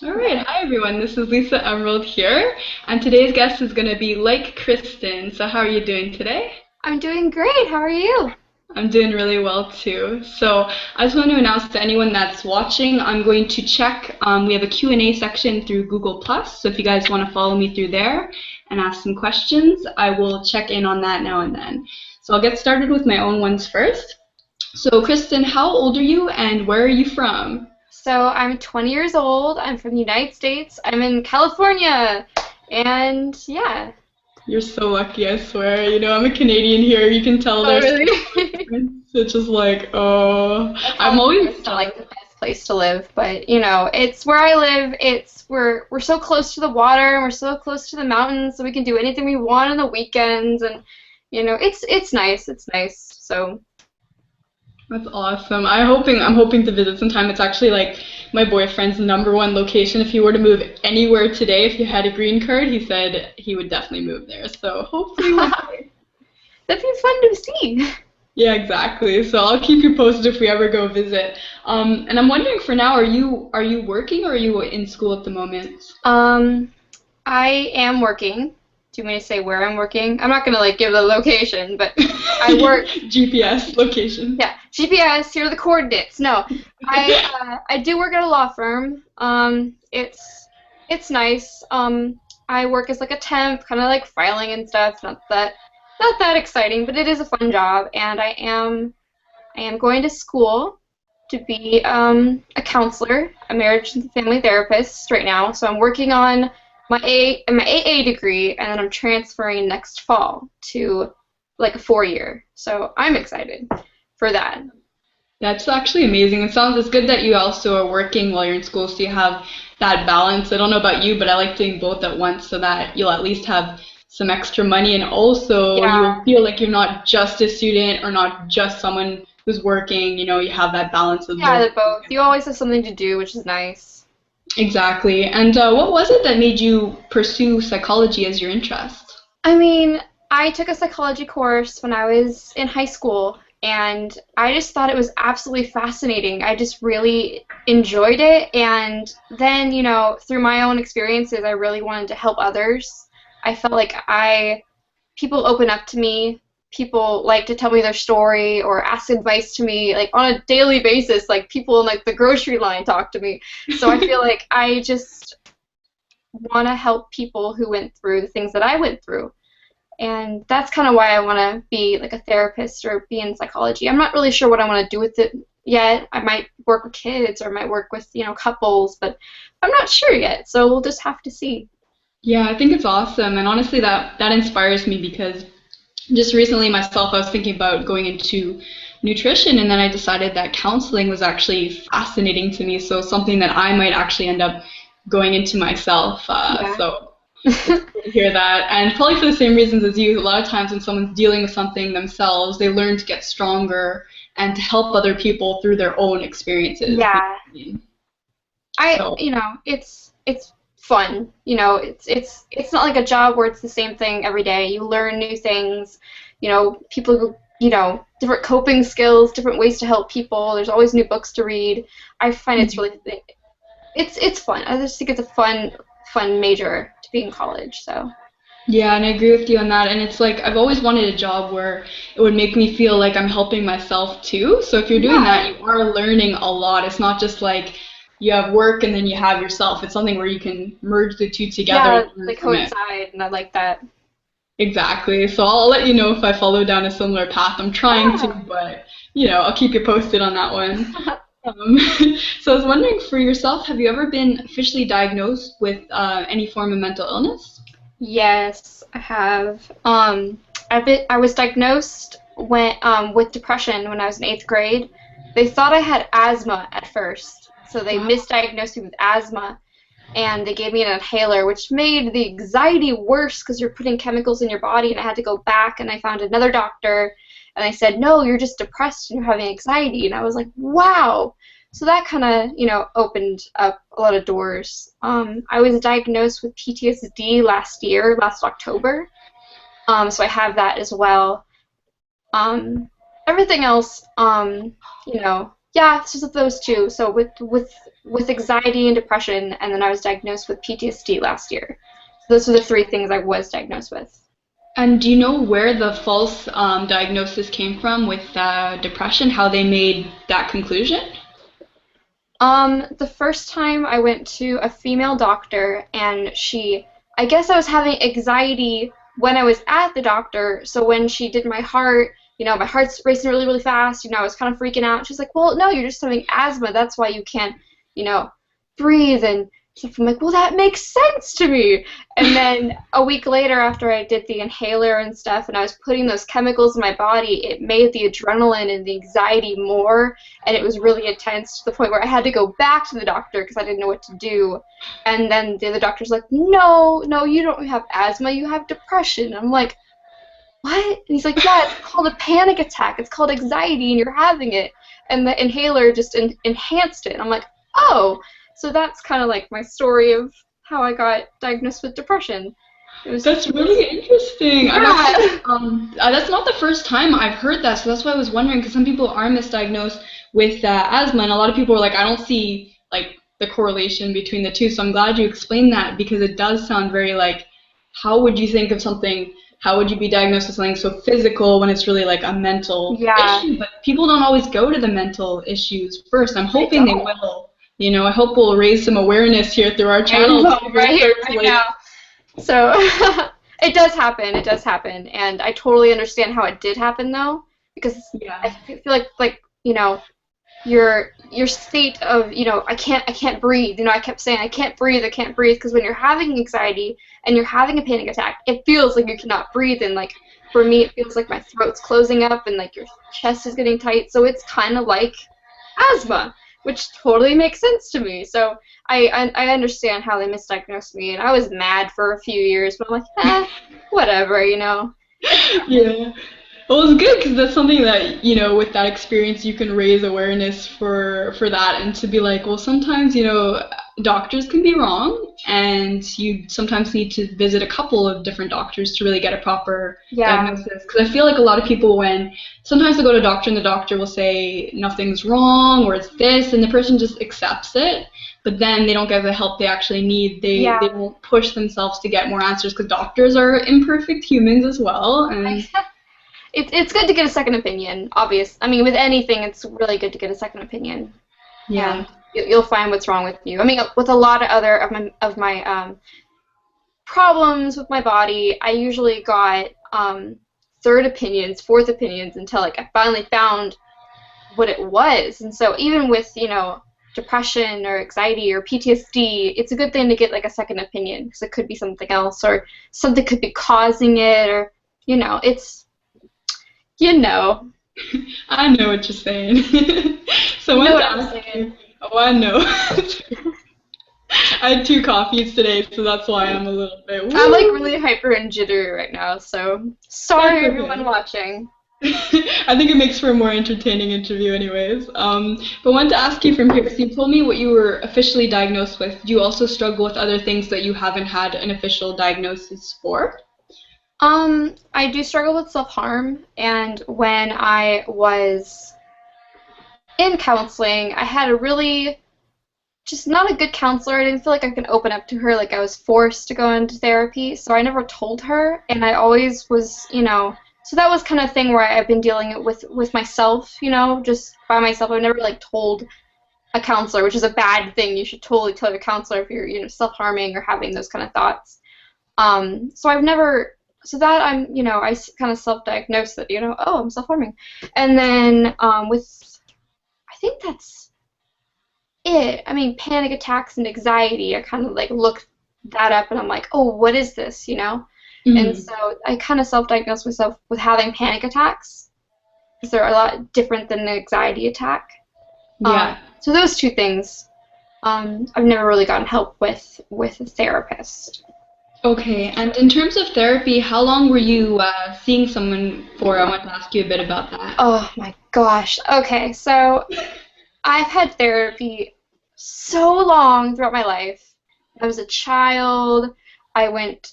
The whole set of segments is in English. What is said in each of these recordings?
All right, hi everyone. This is Lisa Emerald here, and today's guest is going to be like Kristen. So, how are you doing today? I'm doing great. How are you? I'm doing really well too. So, I just want to announce to anyone that's watching, I'm going to check. We have a Q&A section through Google Plus. So, if you guys want to follow me through there and ask some questions, I will check in on that now and then. So, I'll get started with my own ones first. So, Kristen, how old are you, and where are you from? So, I'm 20 years old. I'm from the United States. I'm in California. And yeah. You're so lucky, I swear. I'm a Canadian here. You can tell Oh, there's really? it's just like, oh, I'm California always is not jealous. like the best place to live, but it's where I live. We're so close to the water and we're so close to the mountains, so we can do anything we want on the weekends and it's nice. It's nice. So, That's awesome. I'm hoping to visit sometime. It's actually like my boyfriend's number one location. If he were to move anywhere today, if he had a green card, he said he would definitely move there. So hopefully one day. that'd be fun to see. Yeah, exactly. So I'll keep you posted if we ever go visit. And I'm wondering for now, are you working or are you in school at the moment? Um, I am working. Do you want me to say where I'm working? I'm not gonna like give the location, but I work. GPS location. Yeah, GPS. Here are the coordinates. No, I do work at a law firm. It's nice. I work as like a temp, kind of like filing and stuff. Not that exciting, but it is a fun job, and I am going to school to be a counselor, a marriage and family therapist right now. So I'm working on my AA degree, and then I'm transferring next fall to like a 4 year. So I'm excited for that. That's actually amazing. It's good that you also are working while you're in school, so you have that balance. I don't know about you, but I like doing both at once so that you'll at least have some extra money and also you'll Yeah, feel like you're not just a student or not just someone who's working. You have that balance of yeah, both. they're both. You always have something to do, which is nice. Exactly. And what was it that made you pursue psychology as your interest? I mean, I took a psychology course when I was in high school, and I just thought it was absolutely fascinating. I just really enjoyed it, and then, through my own experiences, I really wanted to help others. I felt like people open up to me, people like to tell me their story or ask advice to me, like on a daily basis, like people in like the grocery line talk to me. So I feel like I just want to help people who went through the things that I went through. And that's kind of why I want to be like a therapist or be in psychology. I'm not really sure what I want to do with it yet. I might work with kids or I might work with, couples, but I'm not sure yet. So we'll just have to see. Yeah, I think it's awesome. And honestly, that inspires me because just recently myself, I was thinking about going into nutrition, and then I decided that counseling was actually fascinating to me. So something that I might actually end up going into myself. Yeah. So it's cool to hear that. And probably for the same reasons as you, a lot of times when someone's dealing with something themselves, they learn to get stronger and to help other people through their own experiences. Yeah. So It's fun. It's not like a job where it's the same thing every day. You learn new things. People who, different coping skills, different ways to help people. There's always new books to read. I find it's fun. I just think it's a fun major to be in college. So yeah, and I agree with you on that. And it's like I've always wanted a job where it would make me feel like I'm helping myself too. So if you're doing yeah, that, you are learning a lot. It's not just like you have work and then you have yourself. It's something where you can merge the two together yeah, and learn they from it. coincide, and I like that. Exactly. So I'll let you know if I follow down a similar path. I'm trying to, Yeah. but I'll keep you posted on that one. Um, so I was wondering for yourself, have you ever been officially diagnosed with any form of mental illness? Yes, I have. I was diagnosed with depression when I was in eighth grade. They thought I had asthma at first, so they Wow. misdiagnosed me with asthma, and they gave me an inhaler, which made the anxiety worse because you're putting chemicals in your body. And I had to go back, and I found another doctor, and they said, "No, you're just depressed and you're having anxiety." And I was like, "Wow." So that kind of, opened up a lot of doors. I was diagnosed with PTSD last year, last October. So I have that as well. Um, Everything else, Yeah, it's just those two. So with anxiety and depression, and then I was diagnosed with PTSD last year. So those are the three things I was diagnosed with. And do you know where the false diagnosis came from with depression? How they made that conclusion? The first time I went to a female doctor, and I guess I was having anxiety when I was at the doctor. So when she did my heart, my heart's racing really, really fast. I was kind of freaking out. She's like, well, no, you're just having asthma. That's why you can't, you know, breathe and stuff. I'm like, well, that makes sense to me. And then a week later, after I did the inhaler and stuff, and I was putting those chemicals in my body, it made the adrenaline and the anxiety more, and it was really intense to the point where I had to go back to the doctor because I didn't know what to do. And then the other doctor's like, no, no, you don't have asthma, you have depression. I'm like, what? And he's like, yeah, it's called a panic attack. It's called anxiety, and you're having it. And the inhaler just enhanced it. And I'm like, oh, so that's kind of like my story of how I got diagnosed with depression. That's really interesting. Yeah. That's not the first time I've heard that, so that's why I was wondering, because some people are misdiagnosed with asthma, and a lot of people are like, I don't see like the correlation between the two. So I'm glad you explained that, because it does sound very like, how would you think of something? How would you be diagnosed with something so physical when it's really like a mental issue? But people don't always go to the mental issues first. I'm hoping they will. I hope we'll raise some awareness here through our channel. Right now. So it does happen. It does happen, and I totally understand how it did happen, though, because I feel like your state of I can't breathe. I kept saying I can't breathe, because when you're having anxiety and you're having a panic attack, it feels like you cannot breathe, and like for me, it feels like my throat's closing up and like your chest is getting tight. So it's kind of like asthma, which totally makes sense to me. So I understand how they misdiagnosed me, and I was mad for a few years, but I'm like, whatever. Yeah. Well, it's good, because that's something that, with that experience, you can raise awareness for that, and to be like, well, sometimes, doctors can be wrong, and you sometimes need to visit a couple of different doctors to really get a proper diagnosis. Because I feel like a lot of people, sometimes they go to a doctor and the doctor will say nothing's wrong, or it's this, and the person just accepts it, but then they don't get the help they actually need. They won't push themselves to get more answers, because doctors are imperfect humans as well, and it's good to get a second opinion, obvious. I mean, with anything, it's really good to get a second opinion. Yeah. And you'll find what's wrong with you. I mean, with a lot of other of my problems with my body, I usually got third opinions, fourth opinions, until like I finally found what it was. And so even with depression or anxiety or PTSD, it's a good thing to get like a second opinion, because it could be something else, or something could be causing it, or it's. I know what you're saying. So what I'm saying. Oh, I know. I had 2 coffees today, so that's why I'm a little bit. Woo! I'm like really hyper and jittery right now, so sorry everyone watching. I think it makes for a more entertaining interview anyways. But I wanted to ask you from here, because you told me what you were officially diagnosed with. Do you also struggle with other things that you haven't had an official diagnosis for? I do struggle with self-harm, and when I was in counseling, I had a really just not a good counselor. I didn't feel like I could open up to her. Like I was forced to go into therapy, so I never told her, and I always was, so that was kind of a thing where I've been dealing with myself, just by myself. I've never like told a counselor, which is a bad thing. You should totally tell your counselor if you're, self-harming or having those kind of thoughts. So I've never. So that I kind of self-diagnosed that, oh, I'm self-harming. And then with, I think that's it. I mean, panic attacks and anxiety, I kind of like looked that up, and I'm like, oh, what is this, Mm-hmm. And so I kind of self-diagnosed myself with having panic attacks, because they're a lot different than the anxiety attack. Yeah. So those two things, I've never really gotten help with a therapist. Okay, and in terms of therapy, how long were you seeing someone for? I want to ask you a bit about that. Oh my gosh. Okay, so I've had therapy so long throughout my life. I was a child.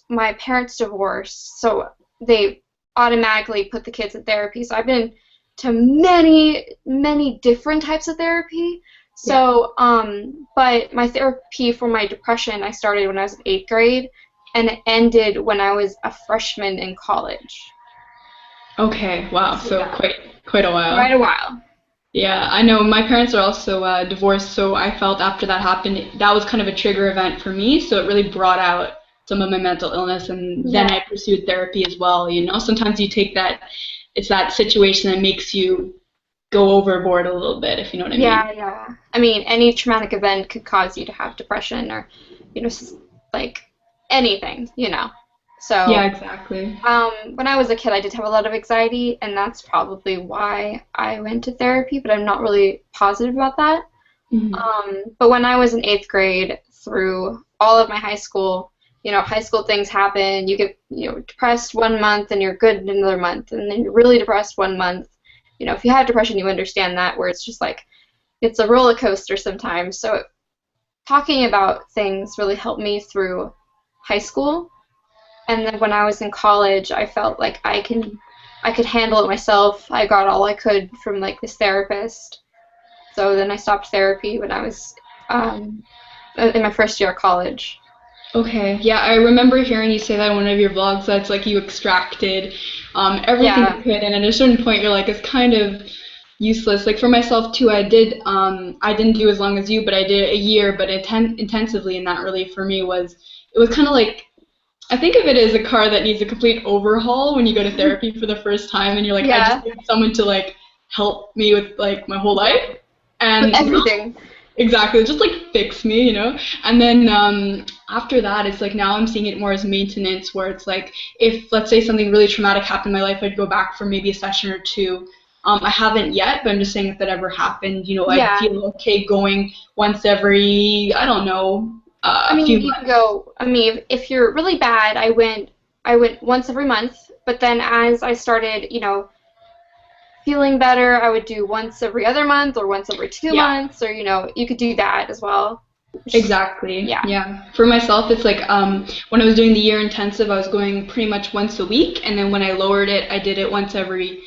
My parents divorced, so they automatically put the kids in therapy. So I've been to many different types of therapy. So, but my therapy for my depression, I started when I was in 8th grade, and it ended when I was a freshman in college. Okay, wow, So so yeah, quite a while. quite a while. Yeah, I know my parents are also divorced, so I felt after that happened, that was kind of a trigger event for me, so it really brought out some of my mental illness, and then Yeah. I pursued therapy as well, you know? Sometimes you take that, it's that situation that makes you go overboard a little bit, if you know what I mean. Yeah, yeah. I mean, any traumatic event could cause you to have depression or, like anything. Yeah, So, exactly. when I was a kid, I did have a lot of anxiety, and that's probably why I went to therapy, but I'm not really positive about that. Hmm. But when I was in 8th grade, through all of my high school, high school things happen. You get, depressed 1 month and you're good another month, and then you're really depressed 1 month. If you have depression, you understand that, where it's just like, it's a roller coaster sometimes. So talking about things really helped me through high school. And then when I was in college, I felt like I could handle it myself. I got all I could from like this therapist. So then I stopped therapy when I was um, in my first year of college. Okay, yeah, I remember hearing you say that in one of your vlogs, that's like you extracted everything you Yeah, could, and at a certain point you're like, it's kind of useless. Like for myself too, I didn't do as long as you, but I did a year, but intensively, and that really for me was, it was kind of like, I think of it as a car that needs a complete overhaul when you go to therapy for the first time, and you're like, I just yeah, need someone to like help me with like my whole yeah. life, With and not everything. exactly, just like fix me, you know? And then after that, it's like now I'm seeing it more as maintenance, where it's like if, let's say, something really traumatic happened in my life, I'd go back for maybe a session or two. I haven't yet, but I'm just saying if that ever happened, you know, I'd Yeah. feel okay going once every, I don't know, I a few mean, you can months. go. I mean, if you're really bad, I went once every month. But then as I started, feeling better, I would do once every other month or once every two Yeah. months, or you could do that as well. Which, Exactly. yeah. Yeah. For myself, it's like when I was doing the year intensive, I was going pretty much once a week, and then when I lowered it, I did it once every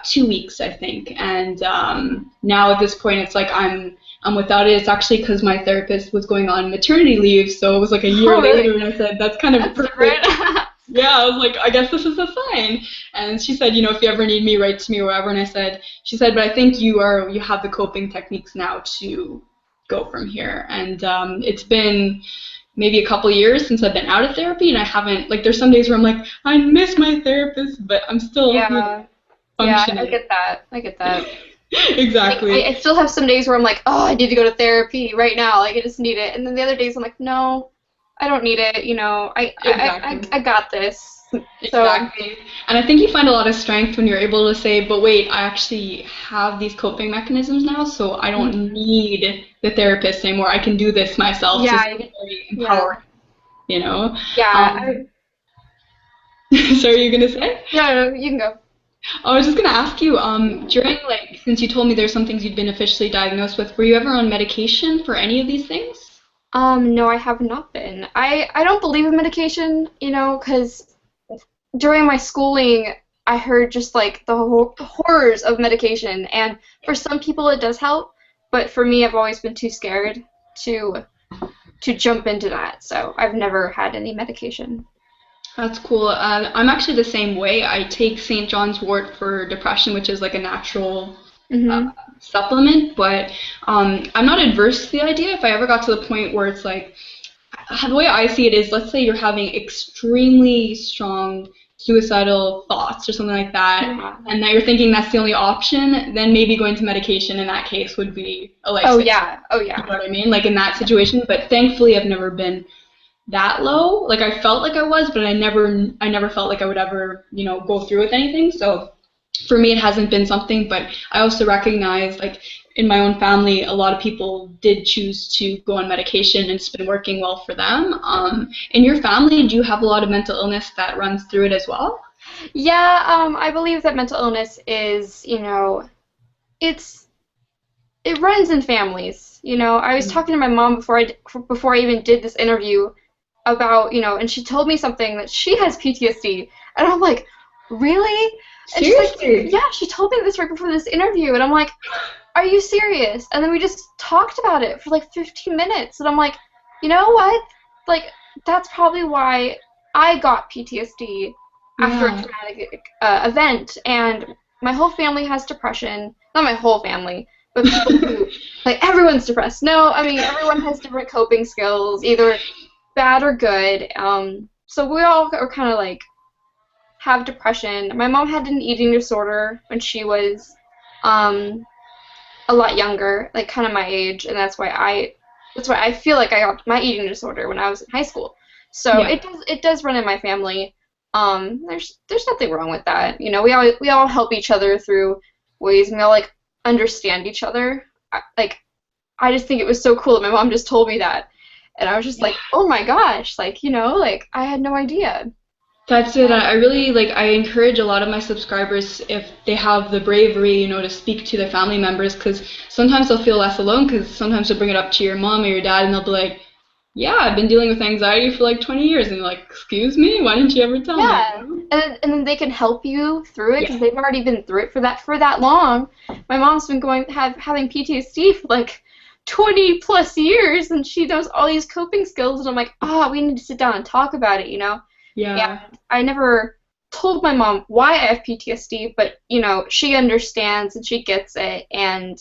2 weeks, I think. And now at this point, it's like I'm without it. It's actually because my therapist was going on maternity leave, so it was like a year Oh, really? later, and I said that's kind of That's different. perfect. Yeah, I was like, I guess this is a sign. And she said, you know, if you ever need me, write to me or whatever. And she said, but I think you have the coping techniques now to go from here. And it's been maybe a couple years since I've been out of therapy, and I haven't, like, there's some days where I'm like, I miss my therapist, but I'm still, you know, Yeah. Yeah, I functioning. get that. I get that. Like Exactly. I still have some days where I'm like, oh, I need to go to therapy right now. Like I just need it. And then the other days I'm like, no, I don't need it. Exactly. I got this. So Exactly. And I think you find a lot of strength when you're able to say, but wait, I actually have these coping mechanisms now, so I don't need the therapist anymore. I can do this myself. So yeah, it's very yeah, empowering, you know? yeah. Um, so are you going to say? No, no, you can go. I was just going to ask you, during, like, since you told me there's some things you'd been officially diagnosed with, were you ever on medication for any of these things? No, I have not been. I don't believe in medication, because during my schooling, I heard just like the horrors of medication, and for some people it does help, but for me, I've always been too scared to to jump into that. So I've never had any medication. That's cool. I'm actually the same way. I take St. John's wort for depression, which is like a natural uh, Mhm. supplement, but I'm not adverse to the idea. If I ever got to the point where it's like, the way I see it is, let's say you're having extremely strong suicidal thoughts or something like that, Yeah. and that you're thinking that's the only option, then maybe going to medication in that case would be a Oh lifesaver. yeah. Oh You yeah. know what I mean? Like in that situation. But thankfully, I've never been that low. Like I felt like I was, but I never felt like I would ever, you know, go through with anything. So for me, it hasn't been something, but I also recognize, like, in my own family, a lot of people did choose to go on medication, and it's been working well for them. In your family, do you have a lot of mental illness that runs through it as well? Yeah. I believe that mental illness is, it's it runs in families. I was talking to my mom before I even did this interview about, and she told me something that she has PTSD, and I'm like, really? And she's like, Seriously? yeah, she told me this right before this interview. And I'm like, are you serious? And then we just talked about it for like 15 minutes. And I'm like, you know what? Like, that's probably why I got PTSD after a Yeah. traumatic event. And my whole family has depression. Not my whole family, but people who, like, everyone's depressed. No, I mean, everyone has different coping skills, either bad or good. So we all are kind of like, have depression. My mom had an eating disorder when she was um, a lot younger, like kind of my age, and that's why I feel like I got my eating disorder when I was in high school. So Yeah. it does run in my family. There's nothing wrong with that. You know, we all help each other through ways, and we all like understand each other. I just think it was so cool that my mom just told me that, and I was just Yeah. like, oh my gosh, like, like I had no idea. That's it. I really like I encourage a lot of my subscribers if they have the bravery, to speak to their family members because sometimes they'll feel less alone because sometimes they'll bring it up to your mom or your dad and they'll be like, "Yeah, I've been dealing with anxiety for like 20 years." And you're like, "Excuse me? Why didn't you ever tell me?" Yeah, and then they can help you through it Yeah. because they've already been through it for that long. My mom's been having PTSD for like 20 plus years, and she knows all these coping skills. And I'm like, we need to sit down and talk about it, And Yeah. I never told my mom why I have PTSD, but she understands and she gets it. And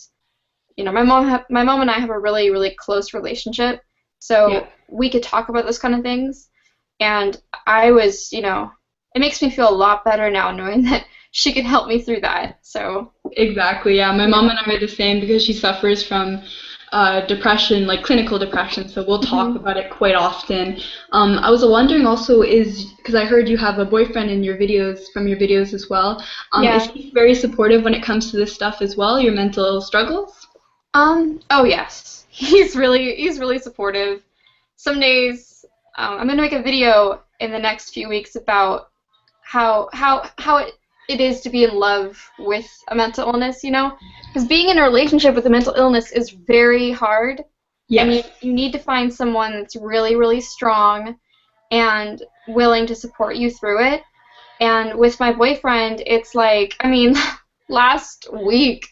my mom and I have a really really close relationship, Yeah. so we could talk about those kind of things. And I was, it makes me feel a lot better now knowing that she can help me through that. So, Exactly. Yeah. My yeah. mom and I are the same because she suffers from depression, like clinical depression. So we'll talk hmm about it quite often. I was wondering also is because I heard you have a boyfriend in your videos from your videos as well. Is Yeah. he very supportive when it comes to this stuff as well, your mental struggles? Oh yes. He's really supportive. Some days, I'm gonna make a video in the next few weeks about how it is to be in love with a mental illness, Because being in a relationship with a mental illness is very hard, and you Yes. you need to find someone that's really, really strong and willing to support you through it. And with my boyfriend, it's like, I mean, last week,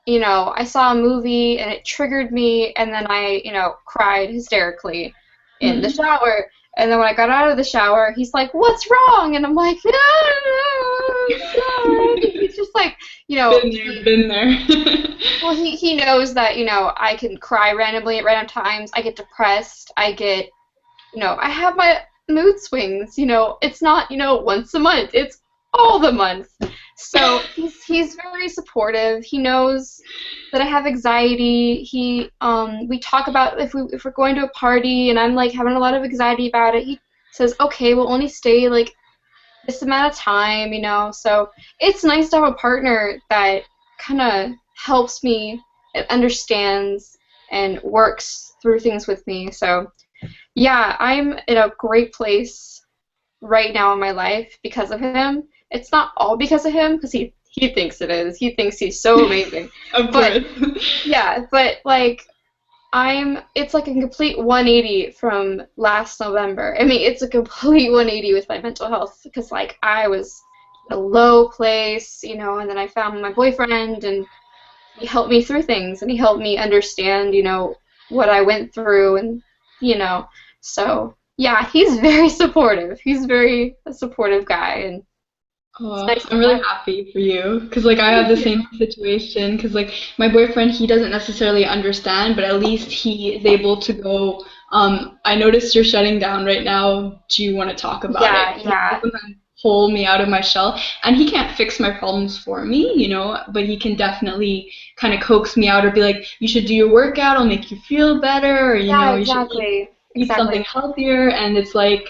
I saw a movie and it triggered me, and then I, cried hysterically in the Hmm. shower. And then when I got out of the shower, he's like, "What's wrong?" And I'm like, "No, it's not." He's just like, Been there, he been there. well, he knows that, I can cry randomly at random times. I get depressed. I have my mood swings. It's not, once a month. It's all the months. So he's very supportive. He knows that I have anxiety. We talk about if we're going to a party and I'm like having a lot of anxiety about it. He says, "Okay, we'll only stay like this amount of time." So it's nice to have a partner that kind of helps me and understands and works through things with me. So yeah, I'm in a great place right now in my life because of him. It's not all because of him, because he thinks it is. He thinks he's so amazing. Of But course. yeah, but like it's like a complete 180 from last November. I mean, it's a complete 180 with my mental health because like I was in a low place, and then I found my boyfriend and he helped me through things and he helped me understand, what I went through and you know, so yeah, he's very supportive. He's very a supportive guy and it's Oh, nice to I'm really have. happy for you because like I have Thank the you. same situation because like my boyfriend he doesn't necessarily understand but at least he is able to go I noticed you're shutting down right now. Do you want to talk about it? Yeah, He yeah. will sometimes pull me out of my shell and he can't fix my problems for me, but he can definitely kind of coax me out or be like, you should do your workout, it'll make you feel better, or Yeah, you should eat exactly. eat something Exactly. healthier and it's like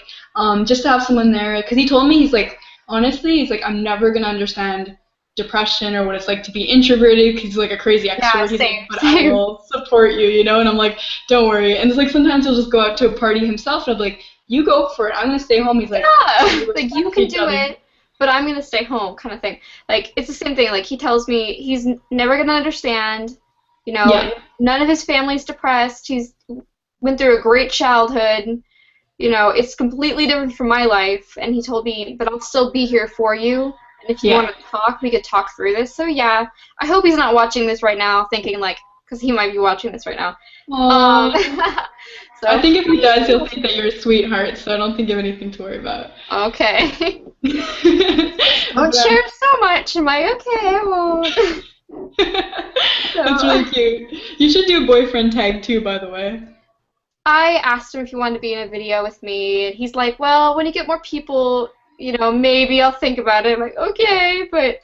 just to have someone there because he told me he's like honestly, he's like, I'm never gonna understand depression or what it's like to be introverted because he's like a crazy Yeah, extrovert. He's like, same, but I same. will support you, And I'm like, don't worry. And it's like sometimes he'll just go out to a party himself and I'll be like, you go for it. I'm gonna stay home. He's like, we Yeah, like you respect can each do other. it, but I'm gonna stay home, kind of thing. Like it's the same thing. Like he tells me he's never gonna understand. Yeah. None of his family's depressed. He's went through a great childhood. It's completely different from my life. And he told me, but I'll still be here for you. And if you Yeah. want to talk, we could talk through this. So yeah, I hope he's not watching this right now, thinking like, because he might be watching this right now. Um, Aw. I so think if he does, he'll think that you're a sweetheart, so I don't think you have anything to worry about. okay. Don't But, share so much. Am I okay? I won't. that's So really cute. You should do a boyfriend tag too, by the way. I asked him if he wanted to be in a video with me, and he's like, well, when you get more people, maybe I'll think about it. I'm like, okay, but,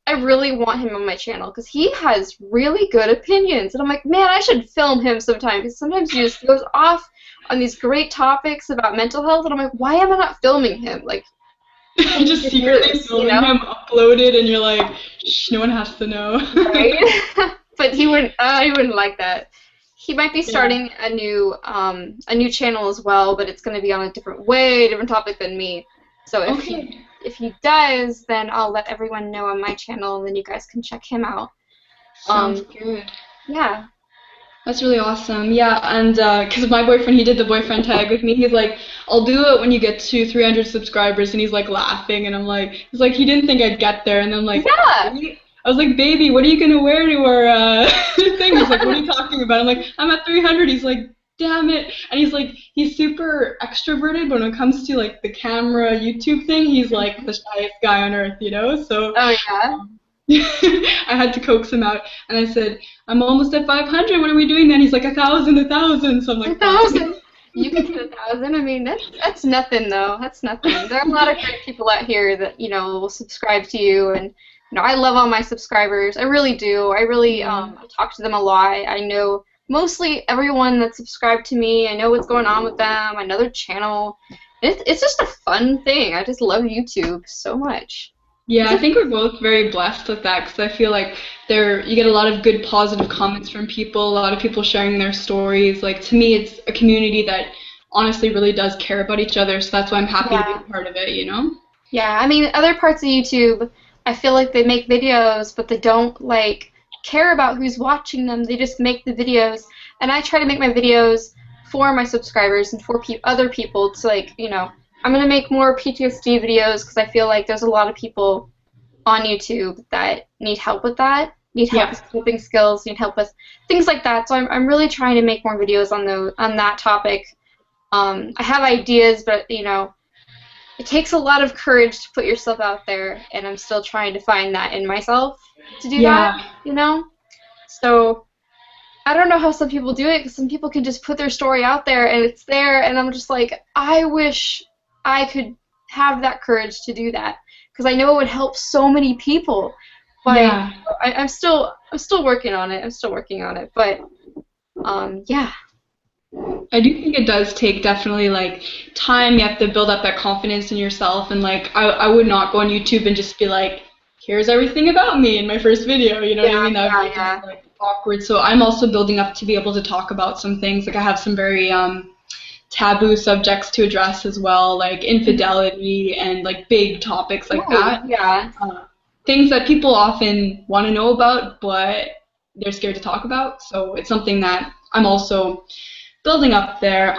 I really want him on my channel because he has really good opinions. And I'm like, man, I should film him sometime because sometimes he just goes off on these great topics about mental health, and I'm like, why am I not filming him? Like, he needs Just to hear secretly this, filming him, upload it, and you're like, shh, no one has to know. Right? But he wouldn't like that. He might be Yeah. starting a new channel as well, but it's going to be on a different topic than me. So Okay. if he does, then I'll let everyone know on my channel, and then you guys can check him out. Sounds Um, good. yeah. That's really awesome. Yeah, and because my boyfriend, he did the boyfriend tag with me. He's like, I'll do it when you get to 300 subscribers, and he's like laughing, and I'm like, he's like, he didn't think I'd get there, and I'm like, Yeah. really? I was like, baby, what are you gonna wear to our thing? He's like, what are you talking about? I'm like, I'm at 300. He's like, damn it, and he's like, he's super extroverted, but when it comes to like the camera YouTube thing, he's like the shyest guy on earth, you know? So Oh yeah. I had to coax him out, and I said, "I'm almost at 500. What are we doing then?" He's like, 1,000, 1,000. So I'm A like, fine. thousand. You can get 1,000. I mean, that's nothing though. That's nothing. There are a lot of great people out here that will subscribe to you, and I love all my subscribers. I really do. I really Yeah. I talk to them a lot. I know mostly everyone that's subscribed to me. I know what's going on with them. I know their channel. It's just a fun thing. I just love YouTube so much. Yeah, Is I it? think we're both very blessed with that because I feel like you get a lot of good positive comments from people, a lot of people sharing their stories. Like to me, it's a community that honestly really does care about each other, so that's why I'm happy to be Yeah. a part of it, you know? Yeah, I mean, other parts of YouTube, I feel like they make videos, but they don't like care about who's watching them. They just make the videos, and I try to make my videos for my subscribers and for other people to I'm gonna make more PTSD videos because I feel like there's a lot of people on YouTube that need help with that, need help Yeah. with coping skills, need help with things like that. So I'm really trying to make more videos on that topic. I have ideas, but it takes a lot of courage to put yourself out there, and I'm still trying to find that in myself to do that, Yeah. you know? So I don't know how some people do it, because some people can just put their story out there and it's there, and I'm just like, I wish I could have that courage to do that, because I know it would help so many people. But Yeah. I'm still working on it. I'm still working on it. But yeah, I do think it does take definitely like time. You have to build up that confidence in yourself, and like I would not go on YouTube and just be like, here's everything about me in my first video. You know what I yeah, mean? That would yeah, be just yeah. like awkward. So I'm also building up to be able to talk about some things. Like I have some very taboo subjects to address as well, like infidelity and like big topics like Ooh, that. yeah. Uh, Things that people often want to know about, but they're scared to talk about. So it's something that I'm also building up there.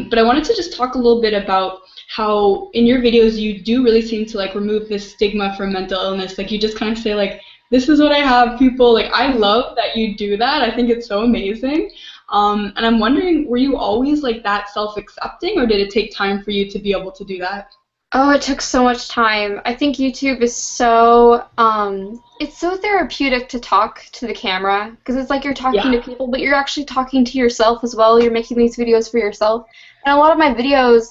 But I wanted to just talk a little bit about how in your videos you do really seem to like remove this stigma from mental illness. Like you just kind of say like, this is what I have, people. Like I love that you do that. I think it's so amazing. And I'm wondering, were you always like that self-accepting, or did it take time for you to be able to do that? Oh, it took so much time. I think YouTube is so therapeutic to talk to the camera because it's like you're talking to Yeah. people, but you're actually talking to yourself as well. You're making these videos for yourself. And a lot of my videos,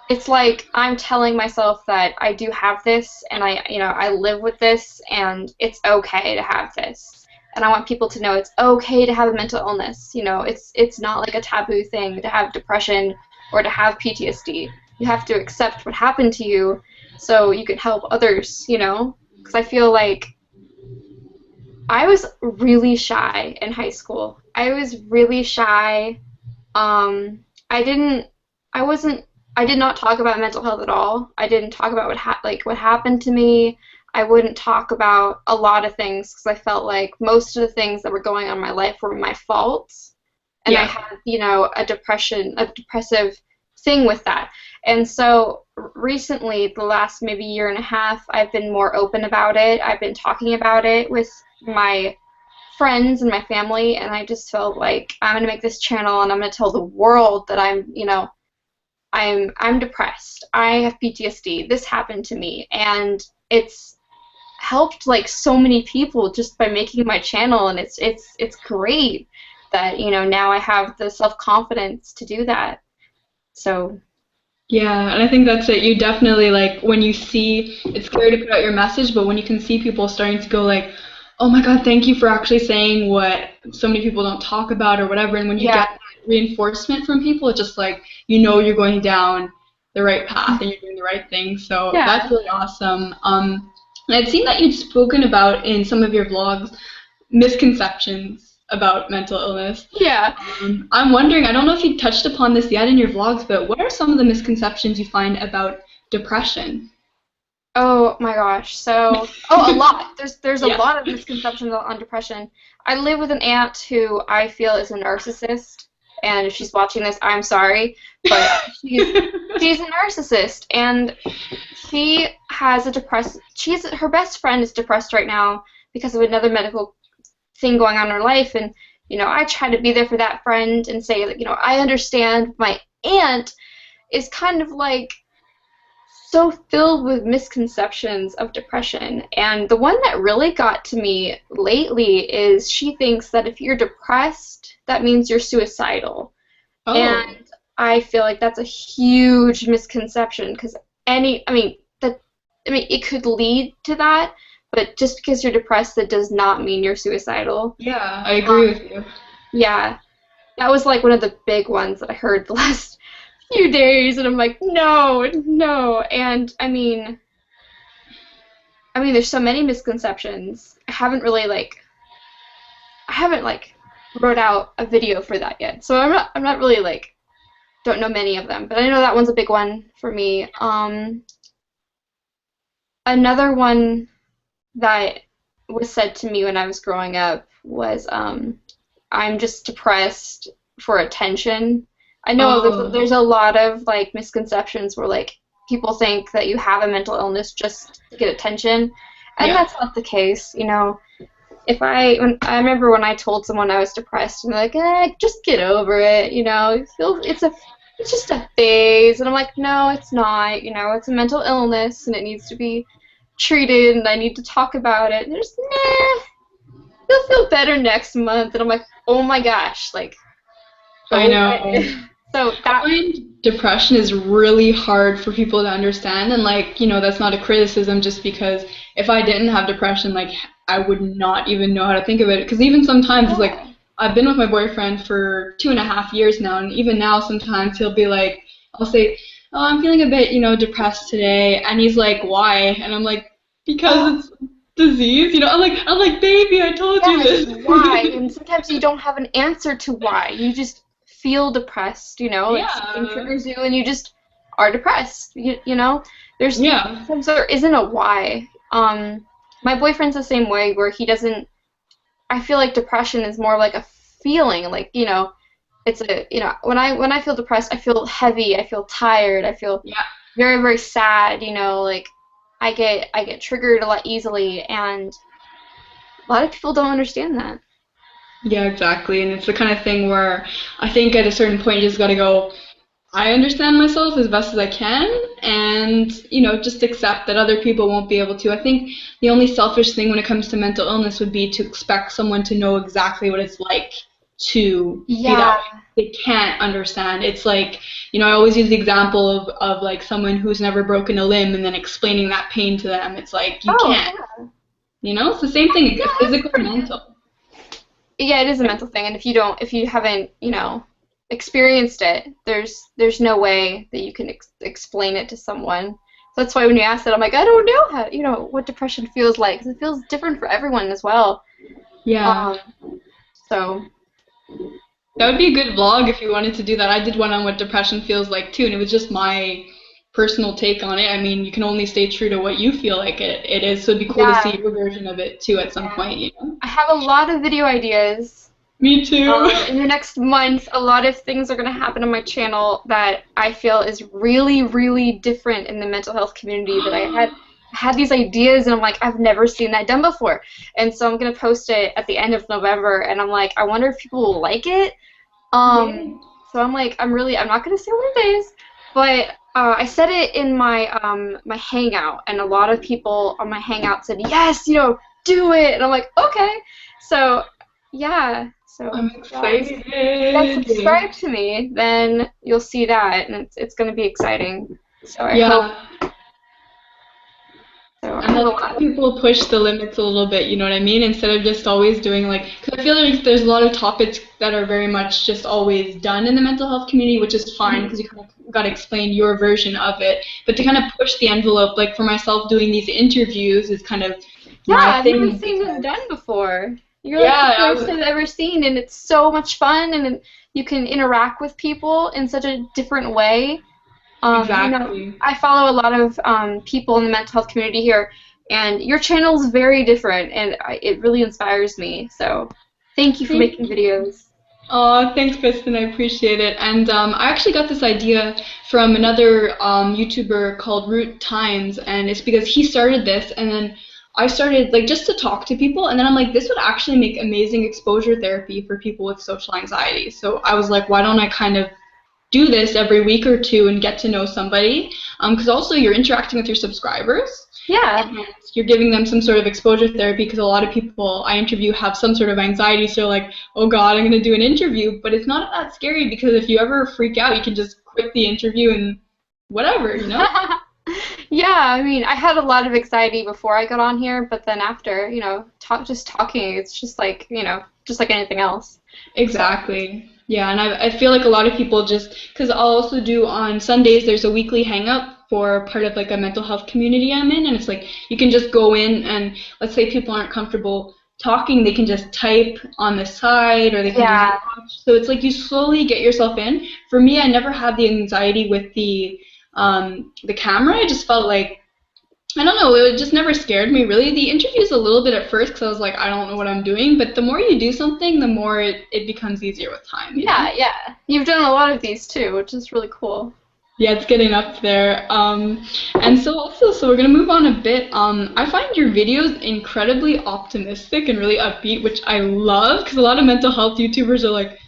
it's like I'm telling myself that I do have this and I live with this and it's okay to have this. And I want people to know it's okay to have a mental illness. It's not like a taboo thing to have depression or to have PTSD. You have to accept what happened to you so you can help others. Because I feel like I was really shy in high school. I was really shy. I didn't, I wasn't, I did not talk about mental health at all. I didn't talk about what happened to me. I wouldn't talk about a lot of things because I felt like most of the things that were going on in my life were my fault, and I Yeah. had, a depressive thing with that. And so recently, the last maybe year and a half, I've been more open about it. I've been talking about it with my friends and my family, and I just felt like I'm gonna make this channel and I'm gonna tell the world that I'm depressed. I have PTSD. This happened to me, and it's helped like so many people just by making my channel, and it's great that now I have the self-confidence to do that. So Yeah, and I think that's it. You definitely like when you see it's scary to put out your message, but when you can see people starting to go like, "Oh my God, thank you for actually saying what so many people don't talk about or whatever," and when you yeah, get that reinforcement from people, it's just like you know you're going down the right path and you're doing the right thing. So that's yeah, really awesome. And I'd seen that you'd spoken about in some of your vlogs misconceptions about mental illness. yeah. I'm wondering, I don't know if you touched upon this yet in your vlogs, but what are some of the misconceptions you find about depression? Oh my gosh. So, oh, a lot. There's a Yeah. lot of misconceptions on depression. I live with an aunt who I feel is a narcissist, and if she's watching this, I'm sorry, but she's a narcissist, and she has a depressed. She's her best friend is depressed right now because of another medical thing going on in her life, and I try to be there for that friend and say that I understand. My aunt is kind of like so filled with misconceptions of depression. And the one that really got to me lately is she thinks that if you're depressed, that means you're suicidal. Oh, And I feel like that's a huge misconception because it could lead to that, but just because you're depressed, that does not mean you're suicidal. yeah, I agree Um, with you. yeah, that was like one of the big ones that I heard the last few days, and I'm like, no, no. And there's so many misconceptions. I haven't like wrote out a video for that yet. So I'm not really like don't know many of them, but I know that one's a big one for me. Another one that was said to me when I was growing up was I'm just depressed for attention. I know Oh, there's a lot of like misconceptions where like people think that you have a mental illness just to get attention, and yeah. that's not the case. I remember when I told someone I was depressed, and they're like, just get over it. It's just a phase, and I'm like, no, it's not. It's a mental illness, and it needs to be treated, and I need to talk about it. And there's nah, you'll feel better next month, and I'm like, oh my gosh, like I go know. away. So I that find depression is really hard for people to understand, and like, that's not a criticism just because if I didn't have depression, like, I would not even know how to think of it. Because even sometimes, it's like, yeah. I've been with my boyfriend for 2.5 years now, and even now, sometimes he'll be like, I'll say, oh, I'm feeling a bit, depressed today, and he's like, why? And I'm like, Oh, because it's disease, I'm like, baby, I told you yes, this. why? And sometimes you don't have an answer to why. You just feel depressed, like something Yeah, triggers you and you just are depressed. There's yeah, sometimes there isn't a why. My boyfriend's the same way where he doesn't I feel like depression is more like a feeling, like, it's when I feel depressed, I feel heavy, I feel tired, I feel yeah. very, very sad, like I get triggered a lot easily, and a lot of people don't understand that. Yeah, exactly. And it's the kind of thing where I think at a certain point you just got to go, I understand myself as best as I can and, just accept that other people won't be able to. I think the only selfish thing when it comes to mental illness would be to expect someone to know exactly what it's like to be that Yeah. way. They can't understand. It's like, I always use the example of like someone who's never broken a limb and then explaining that pain to them. It's like, you Oh, can't, yeah. It's the same thing, Yeah, that's physical and pretty good. mental. Yeah, it is a mental thing, and if you haven't, experienced it, there's no way that you can explain it to someone. So that's why when you ask that, I'm like, I don't know how, what depression feels like, 'cause it feels different for everyone as well. Yeah. Um, so That would be a good vlog if you wanted to do that. I did one on what depression feels like too, and it was just my personal take on it. I mean, you can only stay true to what you feel like it is, so it'd be cool to yeah, see your version of it too at some yeah. point. I have a lot of video ideas. Me too. In the next month, a lot of things are going to happen on my channel that I feel is really, really different in the mental health community that I had these ideas and I'm like, I've never seen that done before. And so I'm going to post it at the end of November and I'm like, I wonder if people will like it. Yay. So I'm like, I'm not going to say what it is, but I said it in my my hangout and a lot of people on my hangout said, yes, do it. And I'm like, okay. So yeah, so I'm yeah, if you guys excited. subscribe to me, then you'll see that, and it's going to be exciting. So I hope. Yeah. So I And have a let's let lot. people push the limits a little bit, you know what I mean? Instead of just always doing like, because I feel like there's a lot of topics that are very much just always done in the mental health community, which is fine Mhm. because you kind of got to explain your version of it. But to kind of push the envelope, like for myself, doing these interviews is kind of Yeah, my I've never thing seen this because, done before. You're like the yeah, first I've ever seen, and it's so much fun, and you can interact with people in such a different way. exactly. I follow a lot of people in the mental health community here, and your channel is very different, and it really inspires me. So, thank you for Thank making you. videos. Oh, thanks, Kristen. I appreciate it. And I actually got this idea from another YouTuber called Root Times, and it's because he started this, and then I started like just to talk to people, and then I'm like, this would actually make amazing exposure therapy for people with social anxiety. So I was like, why don't I kind of do this every week or two and get to know somebody? Because also you're interacting with your subscribers. Yeah, And you're giving them some sort of exposure therapy because a lot of people I interview have some sort of anxiety, so like, oh god, I'm going to do an interview, but it's not that scary because if you ever freak out, you can just quit the interview and whatever, you know? yeah. I mean, I had a lot of anxiety before I got on here, but then after, just talking, it's just like anything else. So. Exactly. Yeah, and I feel like a lot of people just because I'll also do on Sundays. There's a weekly hang up for part of like a mental health community I'm in, and it's like you can just go in and let's say people aren't comfortable talking, they can just type on the side or they can just Yeah, watch. So it's like you slowly get yourself in. For me, I never had the anxiety with the camera. I just felt like I don't know, it just never scared me really. The interviews a little bit at first because I was like, I don't know what I'm doing, but the more you do something, the more it becomes easier with time, you know? yeah, yeah. You've done a lot of these too, which is really cool. Yeah, it's getting up there. And so also, so we're gonna move on a bit. I find your videos incredibly optimistic and really upbeat, which I love because a lot of mental health YouTubers are like,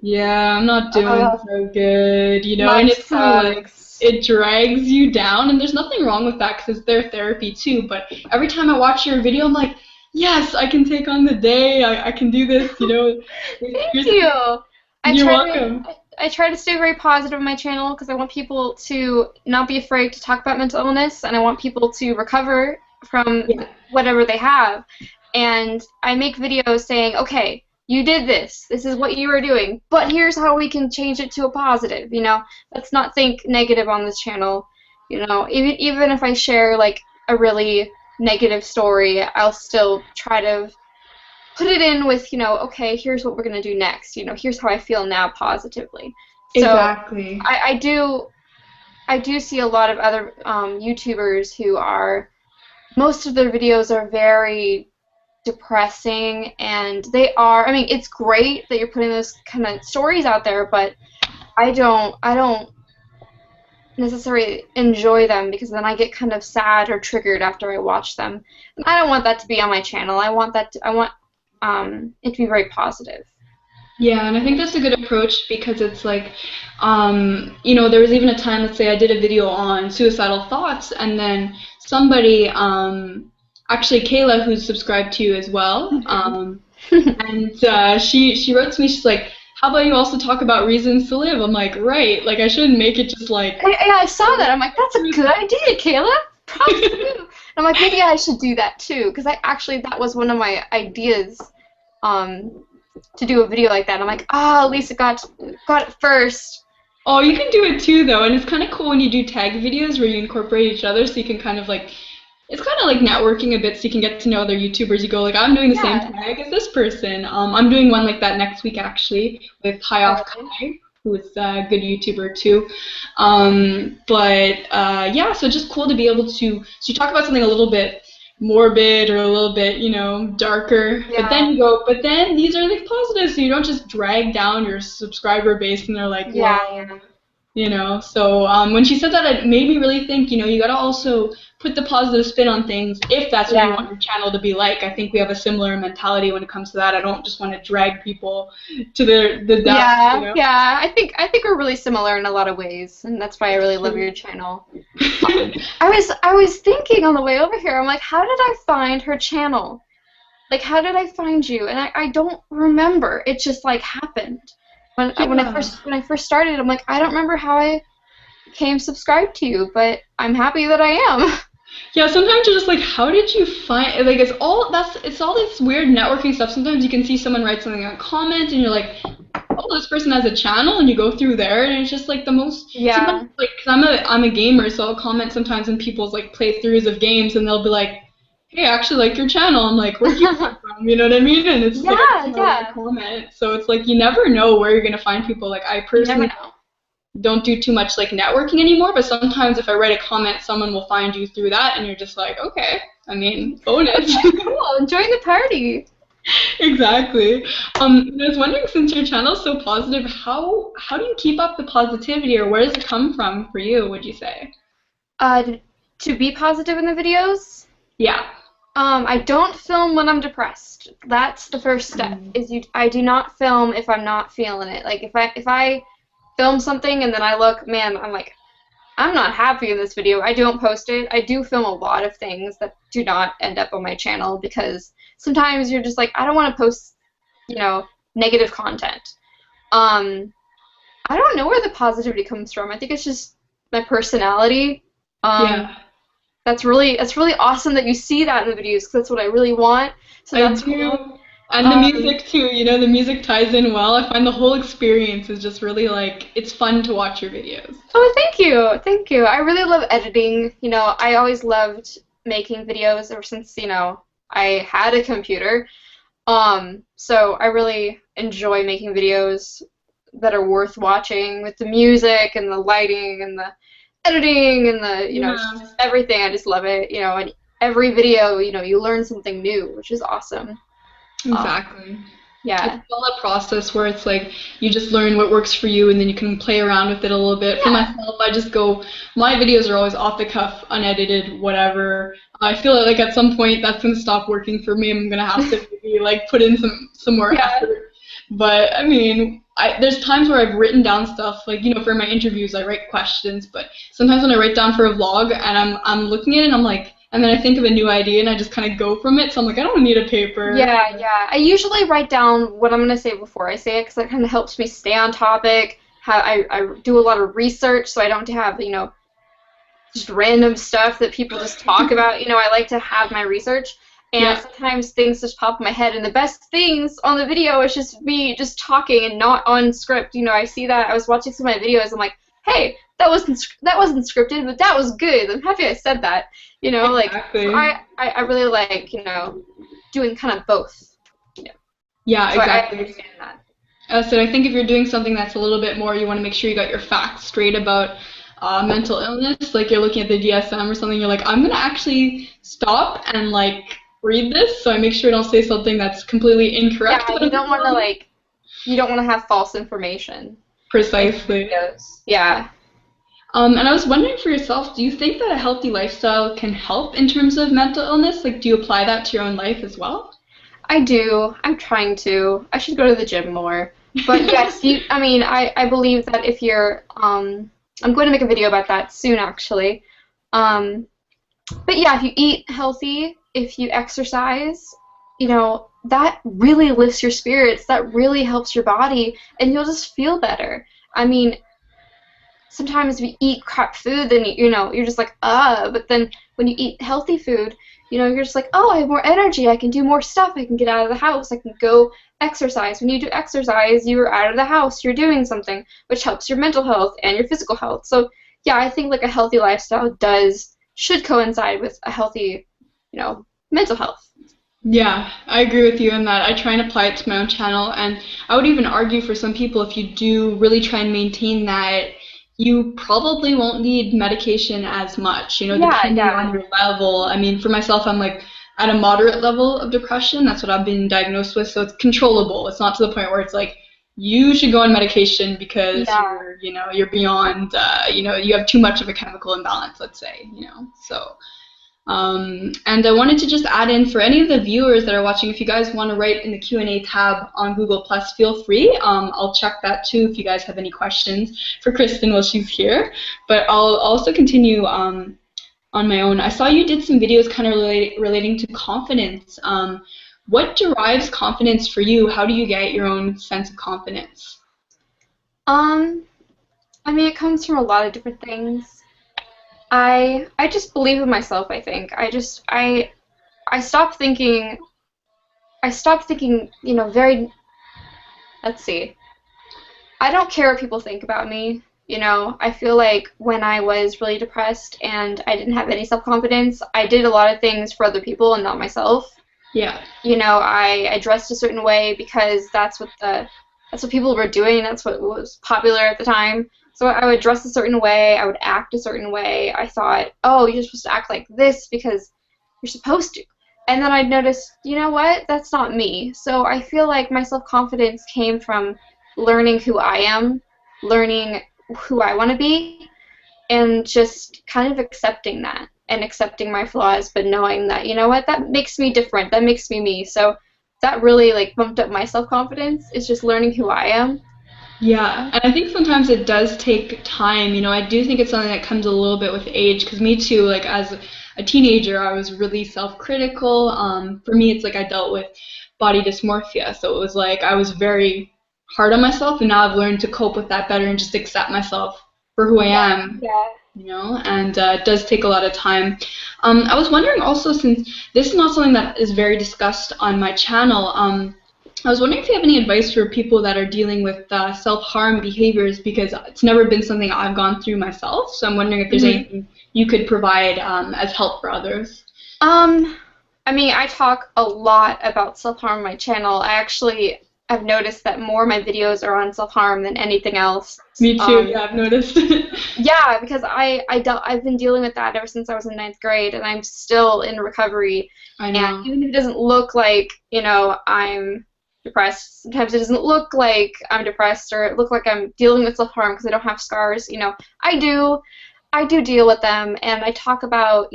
yeah, I'm not doing Uh, so good, you know, and Life it's kind of like sucks. it drags you down, and there's nothing wrong with that because it's their therapy too. But every time I watch your video, I'm like, yes, I can take on the day, I can do this, you know. Thank You're, you. I you're try to welcome. I try to stay very positive on my channel because I want people to not be afraid to talk about mental illness, and I want people to recover from Yeah, whatever they have. And I make videos saying, okay, you did this. This is what you were doing, but here's how we can change it to a positive. Let's not think negative on this channel. Even if I share like a really negative story, I'll still try to put it in with, okay, here's what we're going to do next. Here's how I feel now positively. So exactly. I do see a lot of other YouTubers who most of their videos are very depressing, and I mean, it's great that you're putting those kind of stories out there, but I don't necessarily enjoy them because then I get kind of sad or triggered after I watch them. And I don't want that to be on my channel. I want it to be very positive. Yeah, and I think that's a good approach because it's like, you know, there was even a time, let's say I did a video on suicidal thoughts, and then somebody, actually Kayla, who's subscribed to you as well, and she wrote to me, she's like, how about you also talk about reasons to live? I'm like, right, like I shouldn't make it just like, I saw that. I'm like, that's a good idea, Kayla. Props to you. And I'm like, maybe I should do that too, because that was one of my ideas, um, to do a video like that. I'm like, Lisa got it first. oh, you can do it too though, and it's kind of cool when you do tag videos where you incorporate each other, so you can kind of like it's kind of like networking a bit so you can get to know other YouTubers. You go like, I'm doing the same Yeah. tag as this person. I'm doing one like that next week actually with High Oh, Off really? Kai, who is a good YouTuber too. But yeah, so just cool to be able to talk about something a little bit. morbid or a little bit, darker. Yeah. But then these are like positives, so you don't just drag down your subscriber base and they're like, Yeah, well, yeah. So when she said that, it made me really think, you got to also put the positive spin on things if that's what you Yeah. want your channel to be like. I think we have a similar mentality when it comes to that. I don't just want to drag people to the depths, Yeah, yeah. I think we're really similar in a lot of ways, and that's why I really love True. your channel. I was thinking on the way over here, I'm like, how did I find her channel? Like, how did I find you? And I don't remember. It just like happened. Yeah. When I first started, I'm like, I don't remember how I became subscribed to you, but I'm happy that I am. Yeah, sometimes you're just like, how did you find like it's all this weird networking stuff. Sometimes you can see someone write something on a comment and you're like, oh, this person has a channel, and you go through there and it's just like the most sometimes Yeah. like cuz I'm a gamer, so I'll comment sometimes in people's like playthroughs of games and they'll be like, "Hey, I actually like your channel." I'm like, "Where'd you come from?" You know what I mean? And it's just like I just Yeah, want to write a yeah. comment. So it's like you never know where you're going to find people. Like I You never personally know. don't do too much like networking anymore, but sometimes if I write a comment, someone will find you through that, and you're just like, okay, I mean, bonus. Okay, cool. Join the party. Exactly. I was wondering, since your channel's so positive, how do you keep up the positivity, or where does it come from for you? Would you say? Uh, to be positive in the videos, Yeah. I don't film when I'm depressed. That's the first step. I do not film if I'm not feeling it. Like if I film something and then I look, man, I'm like, I'm not happy in this video. I don't post it. I do film a lot of things that do not end up on my channel because sometimes you're just like, I don't want to post, negative content. Um, I don't know where the positivity comes from. I think it's just my personality. Um, Yeah. that's really awesome that you see that in the videos because that's what I really want. So I that's cool. do. And the Um, music too, the music ties in well. I find the whole experience is just really like it's fun to watch your videos. oh, thank you, thank you. I really love editing. I always loved making videos ever since I had a computer. So I really enjoy making videos that are worth watching with the music and the lighting and the editing and the Yeah. just everything. I just love it. And every video, you learn something new, which is awesome. Um, Exactly. It's yeah. all a process where it's like you just learn what works for you and then you can play around with it a little bit. For Yeah. myself, my videos are always off the cuff, unedited, whatever. I feel like at some point that's gonna stop working for me. I'm gonna have to maybe like put in some more Yeah. effort. But I mean, there's times where I've written down stuff like for my interviews I write questions, but sometimes when I write down for a vlog and I'm looking at it and I'm like, and then I think of a new idea and I just kind of go from it. So I'm like, I don't need a paper. Yeah, yeah. I usually write down what I'm going to say before I say it because that kind of helps me stay on topic. I do a lot of research so I don't have, just random stuff that people just talk about. I like to have my research. And Yeah. sometimes things just pop in my head, and the best things on the video is just me just talking and not on script. I see that I was watching some of my videos. I'm like, hey, that wasn't scripted, but that was good. I'm happy I said that. Like so Exactly. I really like doing kind of both. You know, Yeah, so I exactly. understand that. So I think if you're doing something that's a little bit more, you want to make sure you got your facts straight about mental illness. Like you're looking at the DSM or something, you're like, I'm gonna actually stop and like read this, so I make sure I don't say something that's completely incorrect Yeah, about a video. you don't want to have false information in your Precisely. videos. Yeah. And I was wondering for yourself, do you think that a healthy lifestyle can help in terms of mental illness? Like, do you apply that to your own life as well? I do. I'm trying to. I should go to the gym more. But yes, I mean, I believe that if you're, I'm going to make a video about that soon, actually. Um, but yeah, if you eat healthy, if you exercise, that really lifts your spirits. That really helps your body, and you'll just feel better. I mean, sometimes if you eat crap food, then you're just like, but then when you eat healthy food, you're just like, oh, I have more energy, I can do more stuff, I can get out of the house, I can go exercise. When you do exercise, you're out of the house, you're doing something, which helps your mental health and your physical health. So yeah, I think like a healthy lifestyle should coincide with a healthy, mental health. Yeah, I agree with you in that. I try and apply it to my own channel, and I would even argue for some people if you do really try and maintain that, you probably won't need medication as much, Yeah, depending yeah, on your level. I mean, for myself, I'm like at a moderate level of depression. That's what I've been diagnosed with. So it's controllable. It's not to the point where it's like you should go on medication because yeah. you're beyond, you have too much of a chemical imbalance, let's say, So and I wanted to just add in for any of the viewers that are watching, if you guys want to write in the Q&A tab on Google Plus, feel free. I'll check that too if you guys have any questions for Kristen while she's here. But I'll also continue on my own. I saw you did some videos kind of relating to confidence. What derives confidence for you? How do you get your own sense of confidence? Um, I mean, it comes from a lot of different things. I just believe in myself, I think. I stopped thinking very, let's see. I don't care what people think about me. I feel like when I was really depressed and I didn't have any self-confidence, I did a lot of things for other people and not myself. Yeah. I dressed a certain way because that's what people were doing. That's what was popular at the time. So I would dress a certain way. I would act a certain way. I thought, oh, you're supposed to act like this because you're supposed to. And then I'd notice, you know what? That's not me. So I feel like my self-confidence came from learning who I am, learning who I want to be, and just kind of accepting that and accepting my flaws, but knowing that, you know what, that makes me different, that makes me me. So that really like bumped up my self-confidence, is just learning who I am. Yeah, and I think sometimes it does take time. I do think it's something that comes a little bit with age, because me too, like as a teenager, I was really self-critical. For me, it's like I dealt with body dysmorphia, so it was like I was very hard on myself, and now I've learned to cope with that better and just accept myself for who I am, Yeah. and it does take a lot of time. I was wondering also, since this is not something that is very discussed on my channel, I was wondering if you have any advice for people that are dealing with self-harm behaviors, because it's never been something I've gone through myself. So I'm wondering if there's Mhm. anything you could provide as help for others. Um, I mean, I talk a lot about self-harm on my channel. I've noticed that more of my videos are on self-harm than anything else. Me too. Yeah, I've noticed. Yeah, because I've been dealing with that ever since I was in ninth grade, and I'm still in recovery. I And know. even if it doesn't look like, I'm depressed, sometimes it doesn't look like I'm depressed or it look like I'm dealing with self-harm because I don't have scars. I do. I do deal with them, and I talk about,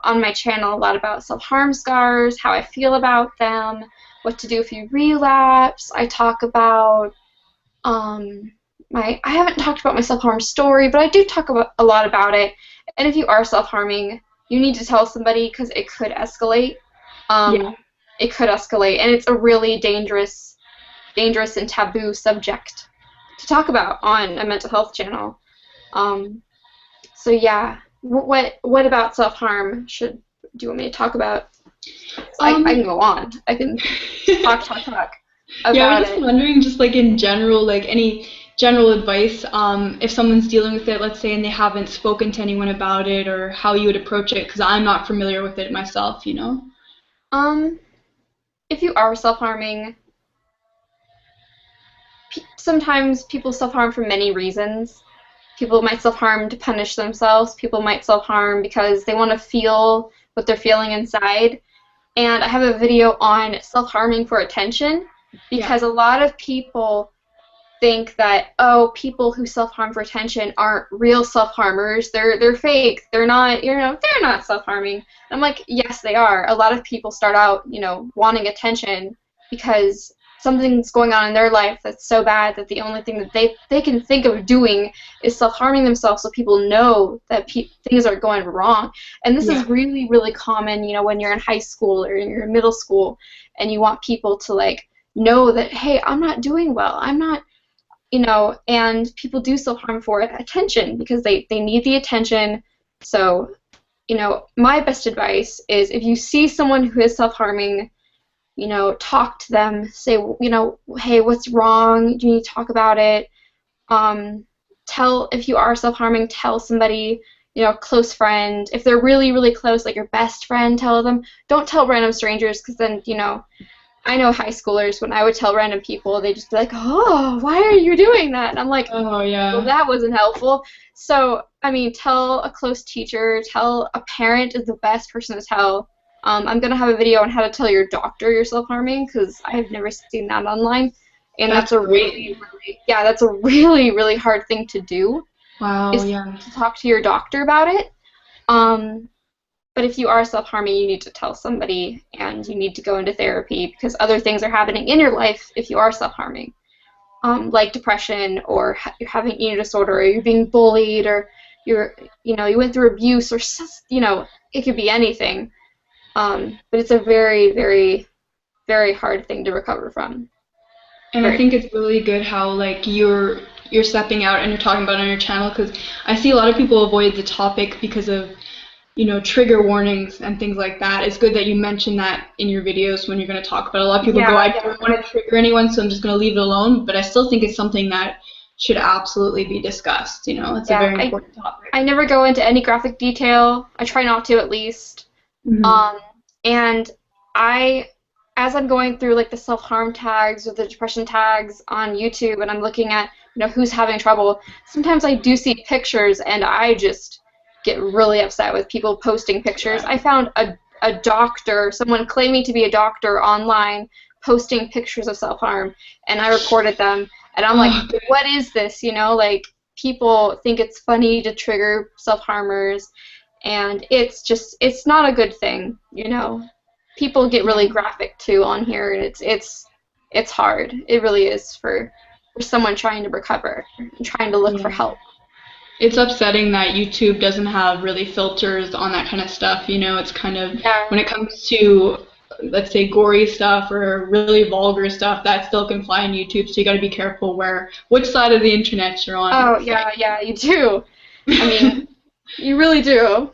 on my channel a lot about self-harm scars, how I feel about them, what to do if you relapse. I talk about I haven't talked about my self-harm story, but I do talk about a lot about it. And if you are self-harming, you need to tell somebody because it could escalate. Yeah. It could escalate, and it's a really dangerous and taboo subject to talk about on a mental health channel. Um, so yeah, what about self-harm do you want me to talk about? I Um, can go on. I can talk yeah, I about was just it. wondering, just like in general, like any general advice, if someone's dealing with it, let's say, and they haven't spoken to anyone about it, or how you would approach it, because I'm not familiar with it myself. Um, if you are self-harming, sometimes people self-harm for many reasons. People might self-harm to punish themselves. People might self-harm because they want to feel what they're feeling inside. And I have a video on self-harming for attention, Yeah. because a lot of people think that, oh, people who self-harm for attention aren't real self-harmers. They're fake. They're not self-harming. And I'm like, yes, they are. A lot of people start out, wanting attention because something's going on in their life that's so bad that the only thing that they can think of doing is self-harming themselves, so people know that things are going wrong. And this Yeah. is really, really common, when you're in high school or you're in middle school and you want people to like know that, hey, I'm not doing well. I'm not, and people do self-harm for attention because they need the attention. So, my best advice is, if you see someone who is self-harming, talk to them, say, hey, what's wrong? Do you need to talk about it? If you are self-harming, tell somebody, close friend. If they're really, really close, like your best friend, tell them. Don't tell random strangers, because then, I know high schoolers, when I would tell random people, they'd just be like, oh, why are you doing that? And I'm like, Oh well, yeah. that wasn't helpful. So, I mean, tell a close teacher, tell a parent is the best person to tell. I'm going to have a video on how to tell your doctor you're self-harming because I've never seen that online. And That's that's a great. yeah, that's a really, really hard thing to do, Wow, is yeah. to talk to your doctor about it. Um, but if you are self-harming, you need to tell somebody and you need to go into therapy because other things are happening in your life if you are self-harming, like depression or you're having eating disorder or you're being bullied or you went through abuse or it could be anything. But it's a very, very, very hard thing to recover from. And I Very. think it's really good how like you're stepping out and you're talking about it on your channel because I see a lot of people avoid the topic because of trigger warnings and things like that. It's good that you mention that in your videos when you're going to talk about it. A lot of people go, Yeah, I yeah. don't want to trigger anyone, so I'm just going to leave it alone. But I still think it's something that should absolutely be discussed. It's a Yeah, very important topic. I never go into any graphic detail. I try not to at least. Hmm. Um, and I, as I'm going through like the self-harm tags or the depression tags on YouTube, and I'm looking at who's having trouble, sometimes I do see pictures, and I just get really upset with people posting pictures. I found a doctor, someone claiming to be a doctor online, posting pictures of self-harm, and I reported them, and I'm like, Oh, what is this? Like people think it's funny to trigger self-harmers, and it's not a good thing. People get really yeah. graphic too on here, and it's hard. It really is for someone trying to recover and trying to look for Yeah. help. It's upsetting that YouTube doesn't have really filters on that kind of stuff. It's kind of Yeah. when it comes to, let's say, gory stuff or really vulgar stuff, that still can fly on YouTube. So you got to be careful which side of the internet you're on. Oh, yeah, yeah, you do. I mean, you really do.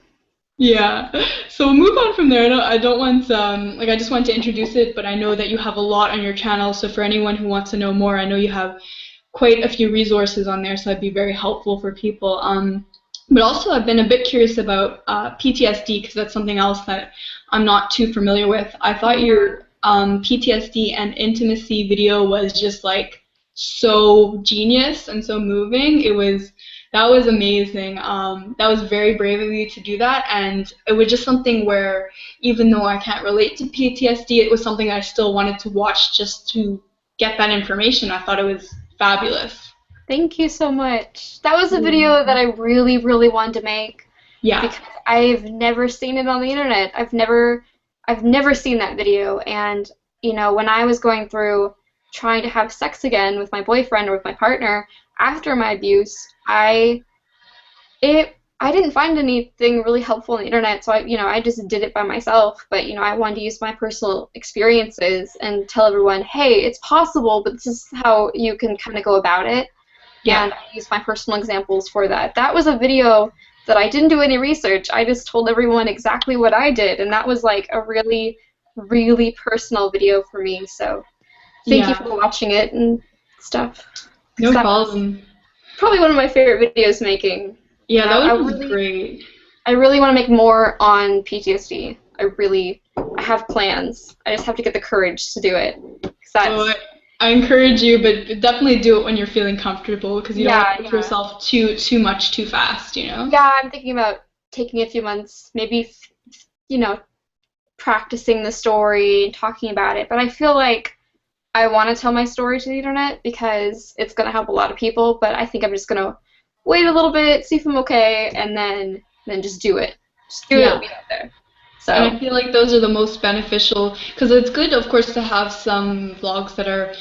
Yeah. So we'll move on from there. I don't want like I just want to introduce it, but I know that you have a lot on your channel. So for anyone who wants to know more, I know you have quite a few resources on there, so that'd be very helpful for people. But also, I've been a bit curious about PTSD because that's something else that I'm not too familiar with. I thought your PTSD and intimacy video was just like so genius and so moving. That was amazing. That was very brave of you to do that, and it was just something where even though I can't relate to PTSD, it was something I still wanted to watch just to get that information. I thought it was fabulous. Thank you so much. That was a Yeah. video that I really, really wanted to make Yeah. because I've never seen it on the internet. I've never seen that video, and when I was going through trying to have sex again with my boyfriend or with my partner after my abuse, I didn't find anything really helpful on the internet, so I just did it by myself. But I wanted to use my personal experiences and tell everyone, hey, it's possible, but this is how you can kind of go about it. Yeah. And I used my personal examples for that. That was a video that I didn't do any research. I just told everyone exactly what I did, and that was like a really, really personal video for me. So thank you Yeah. for watching it and stuff. 'Cause No that was problem. probably one of my favorite videos making. Yeah, And that one was great. I really want to make more on PTSD. I have plans. I just have to get the courage to do it. 'Cause So that's I encourage you, but definitely do it when you're feeling comfortable because you don't want yeah, to push yeah. yourself too much too fast. Yeah, I'm thinking about taking a few months, maybe, you know, practicing the story and talking about it. But I feel like I want to tell my story to the internet because it's going to help a lot of people. But I think I'm just going to wait a little bit, see if I'm okay, and then just do it. Just do it Yeah. and be out there. And So, I feel like those are the most beneficial because it's good, of course, to have some vlogs that are,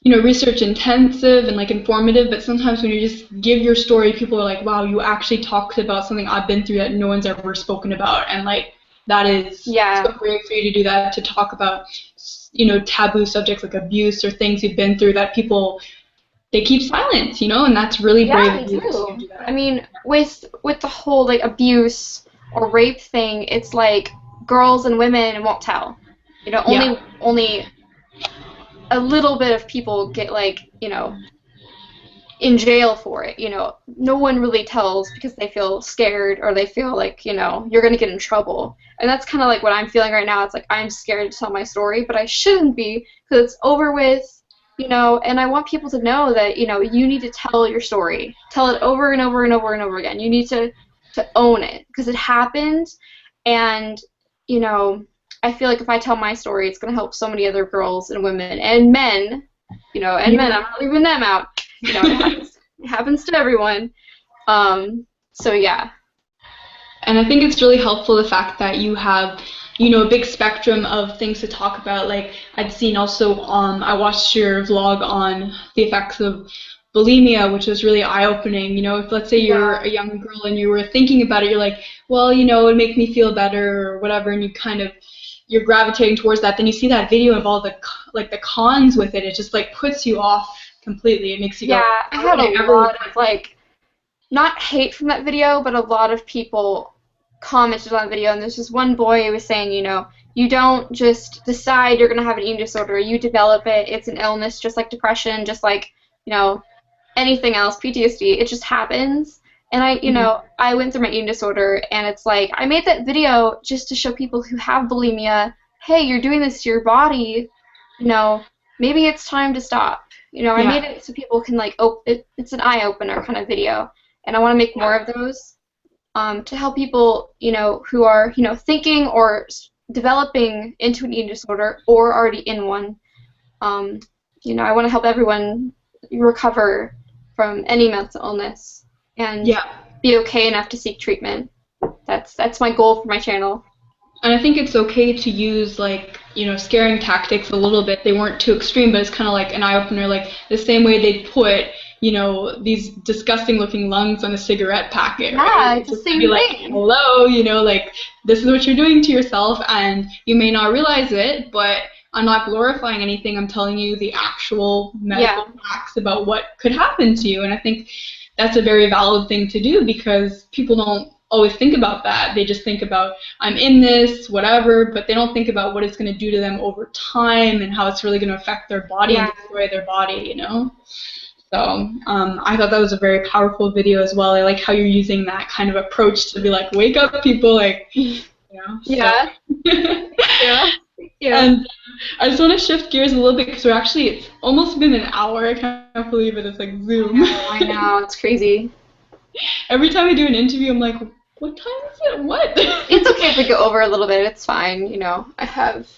research intensive and like informative. But sometimes when you just give your story, people are like, "Wow, you actually talked about something I've been through that no one's ever spoken about," and like that is so yeah. great for you to do that to talk about, taboo subjects like abuse or things you've been through that people they keep silent, and that's really brave Yeah, of they you to do. do I that. mean, with the whole like abuse or rape thing, it's like girls and women won't tell. Yeah. Only a little bit of people get like, in jail for it. No one really tells because they feel scared or they feel like, you're going to get in trouble. And that's kind of like what I'm feeling right now. It's like I'm scared to tell my story, but I shouldn't be because it's over with, and I want people to know that, you need to tell your story. Tell it over and over and over and over again. You need to own it because it happened. And, I feel like if I tell my story, it's going to help so many other girls and women and men, men, I'm not leaving them out. It happens to everyone. So yeah. And I think it's really helpful the fact that you have, a big spectrum of things to talk about. Like I'd seen also, I watched your vlog on the effects of bulimia, which was really eye-opening. If let's say you're a young girl and you were thinking about it, you're like, well, it would make me feel better or whatever, and you're gravitating towards that. Then you see that video of all the cons with it. It just puts you off completely. It makes you go. I had a lot of not hate from that video, but a lot of people commented on the video, and there's this one boy who was saying, you don't just decide you're going to have an eating disorder. You develop it. It's an illness just like depression, just like, anything else, PTSD. It just happens. And I went through my eating disorder, and it's like I made that video just to show people who have bulimia, hey, you're doing this to your body. Maybe it's time to stop. I made it so people can it's an eye-opener kind of video. And I want to make more of those to help people, who are, thinking or developing into an eating disorder or already in one. I want to help everyone recover from any mental illness and be okay enough to seek treatment. That's my goal for my channel. And I think it's okay to use scaring tactics a little bit. They weren't too extreme, but it's kind of like an eye-opener, the same way they'd put these disgusting looking lungs on a cigarette packet. Yeah, right? it's the same thing. Hello, this is what you're doing to yourself, and you may not realize it, but I'm not glorifying anything. I'm telling you the actual medical facts about what could happen to you. And I think that's a very valid thing to do because people don't always think about that. They just think about, I'm in this, whatever, but they don't think about what it's going to do to them over time and how it's really going to affect their body and destroy their body, So I thought that was a very powerful video as well. I like how you're using that kind of approach to be like, wake up, people, Yeah. Yeah. And I just want to shift gears a little bit because it's almost been an hour. I can't believe it. It's like Zoom. I know, it's crazy. Every time I do an interview, I'm like, what time is it? What? It's okay if we go over a little bit. It's fine. I have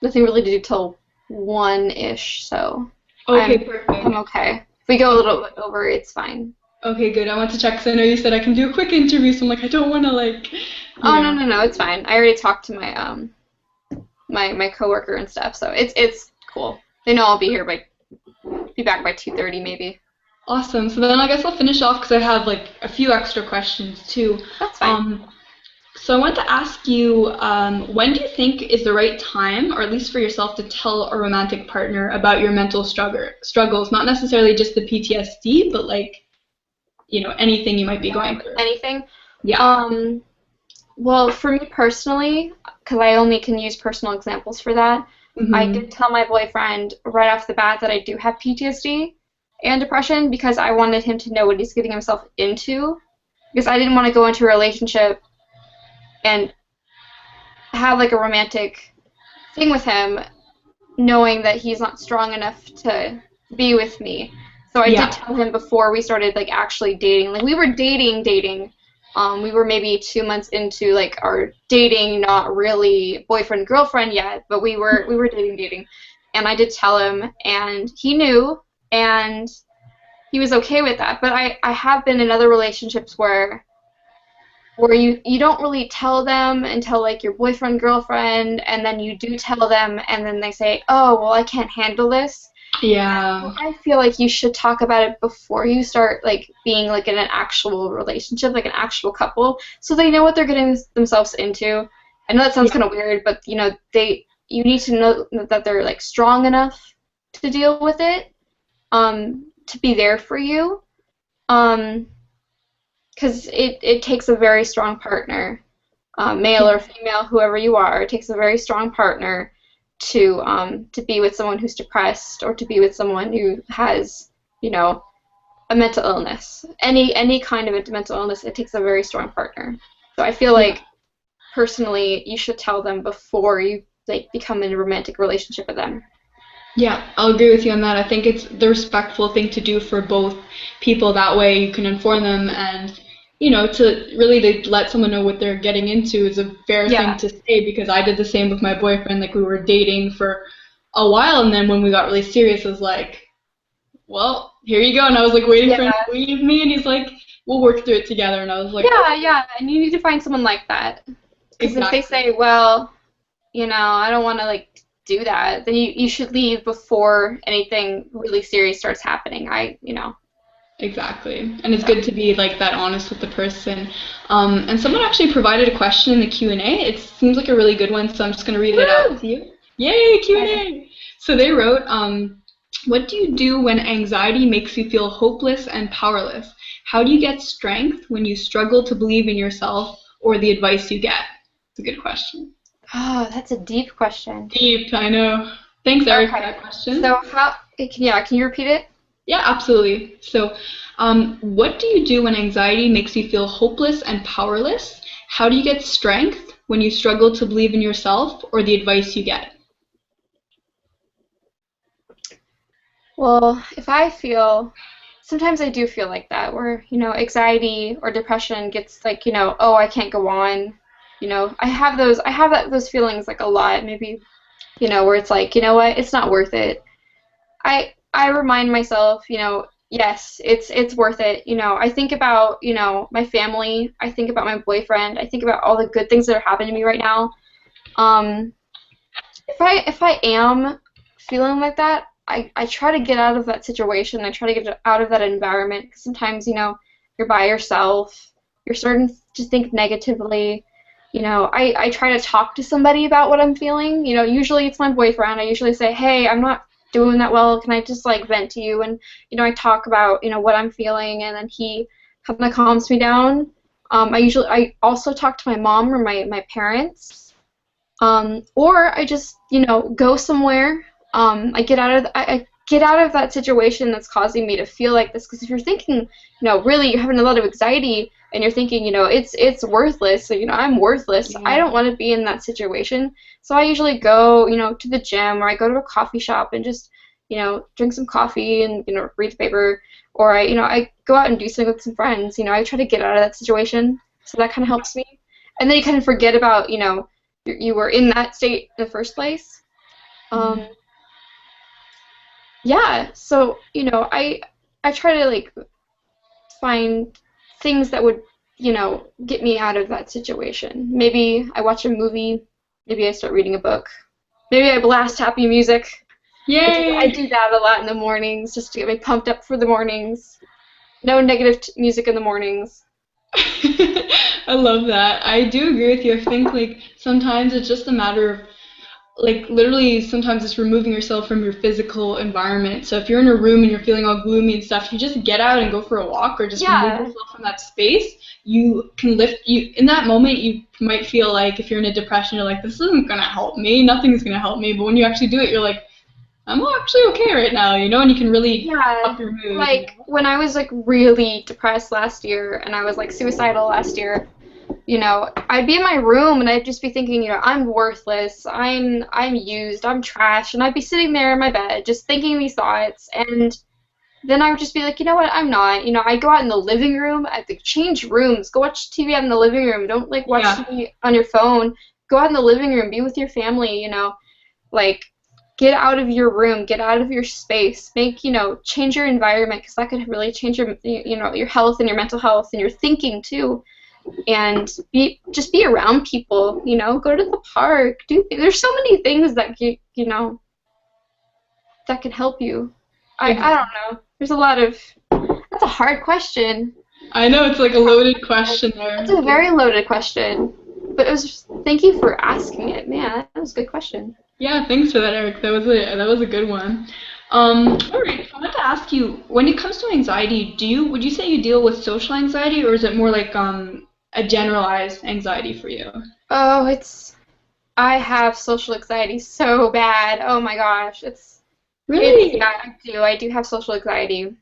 nothing really to do till 1-ish, so perfect. I'm okay. If we go a little bit over, it's fine. Okay, good. I want to check because I know you said I can do a quick interview, so I'm like, I don't want to No, it's fine. I already talked to my my coworker and stuff, so it's cool. They know I'll be back by 2:30 maybe. Awesome. So then I guess I'll finish off because I have a few extra questions too. That's fine. So I want to ask you, when do you think is the right time, or at least for yourself, to tell a romantic partner about your mental struggles? Not necessarily just the PTSD, but anything you might be going through. Anything? Yeah. Well, for me personally, because I only can use personal examples for that, I did tell my boyfriend right off the bat that I do have PTSD and depression because I wanted him to know what he's getting himself into. Because I didn't want to go into a relationship and have a romantic thing with him knowing that he's not strong enough to be with me. So I did tell him before we started actually dating. We were dating. We were maybe 2 months into our dating, not really boyfriend girlfriend yet, but we were dating. And I did tell him, and he knew, and he was okay with that. But I have been in other relationships where you don't really tell them until your boyfriend girlfriend, and then you do tell them, and then they say, oh, well, I can't handle this. Yeah. I feel like you should talk about it before you start being in an actual relationship, an actual couple, so they know what they're getting themselves into. I know that sounds kind of weird, but you need to know that they're strong enough to deal with it, to be there for you, because it takes a very strong partner, male or female, whoever you are. It takes a very strong partner to be with someone who's depressed or to be with someone who has, a a mental illness. Any kind of a mental illness, it takes a very strong partner. So I feel Yeah. like personally, you should tell them before you like become in a romantic relationship with them. Yeah, I'll agree with you on that. I think it's the respectful thing to do for both people. That way you can inform them and, to really to let someone know what they're getting into is a fair thing Yeah. to say because I did the same with my boyfriend. Like we were dating for a while and then when we got really serious, it was like, well, here you go. And I was like waiting Yeah. for him to leave me and he's like, we'll work through it together. And I was like, Yeah, okay, yeah, and you need to find someone like that. Because if they exactly. say, well, I don't want to like do that, then you should leave before anything really serious starts happening. Exactly. And it's So. good to be like that honest with the person. And someone actually provided a question in the Q&A. It seems like a really good one, so I'm just going to read it out Woo! to you. Yay, Okay. Q&A. So they wrote, what do you do when anxiety makes you feel hopeless and powerless? How do you get strength when you struggle to believe in yourself or the advice you get? It's a good question. Oh, that's a deep question. Deep, I know. Thanks, Eric, for Okay. that So question. can you repeat it? Yeah, absolutely. So, what do you do when anxiety makes you feel hopeless and powerless? How do you get strength when you struggle to believe in yourself or the advice you get? Well, if I feel, sometimes I do feel like that, where, anxiety or depression gets like, oh, I can't go on. I have those feelings like a lot, maybe, where it's like, you know what, it's not worth it. I remind myself, yes, it's worth it. I think about, my family, I think about my boyfriend, I think about all the good things that are happening to me right now. Um, if I am feeling like that, I try to get out of that situation. I try to get out of that environment. 'Cause sometimes, you're by yourself. You're starting to think negatively. I try to talk to somebody about what I'm feeling. Usually it's my boyfriend. I usually say, hey, I'm not doing that well. Can I just like vent to you? And, I talk about, what I'm feeling, and then he kind of calms me down. I also talk to my mom or my parents. Or I just, go somewhere. I get out of that situation that's causing me to feel like this. Because if you're thinking, really you're having a lot of anxiety and you're thinking, it's worthless. So, I'm worthless. I Yeah. don't want to be in that situation. So I usually go, to the gym or I go to a coffee shop and just, drink some coffee and, read the paper. Or I go out and do something with some friends. I try to get out of that situation. So that kind of helps me. And then you kind of forget about, you were in that state in the first place. Um, yeah, so I try to like find things that would get me out of that situation. Maybe I watch a movie. Maybe I start reading a book. Maybe I blast happy music. I Yay! do that a lot in the mornings just to get me pumped up for the mornings. No negative music in the mornings. I love that. I do agree with you. I think like sometimes it's just a matter of like literally sometimes it's removing yourself from your physical environment. So if you're in a room and you're feeling all gloomy and stuff, you just get out and go for a walk or just remove Yeah, yourself from that space. You can lift you in that moment you might feel like if you're in a depression, you're like, this isn't gonna help me, nothing's gonna help me. But when you actually do it, you're like, I'm actually okay right now, and you can really yeah. up your mood. Like when I was like really depressed last year and I was like suicidal last year, I'd be in my room and I'd just be thinking, I'm worthless, I'm used, I'm trash, and I'd be sitting there in my bed just thinking these thoughts, and then I would just be like, you know what, I'm not. I'd go out in the living room, I'd like change rooms, go watch TV out in the living room. Don't like watch Yeah, TV on your phone. Go out in the living room, be with your family, like get out of your room, get out of your space, make, change your environment because that could really change your health and your mental health and your thinking too, and be around people, go to the park, there's so many things that that can help you. I don't exactly. know. There's a lot of That's a hard question. I know it's like a loaded question there. That's a very loaded question. But thank you for asking it. Man, that was a good question. Yeah, thanks for that, Eric. That was a good one. All right, so I wanted to ask you, when it comes to anxiety, would you say you deal with social anxiety, or is it more like a generalized anxiety for you? Oh, I have social anxiety so bad. Oh my gosh. Yeah, Really? I do. I do have social anxiety.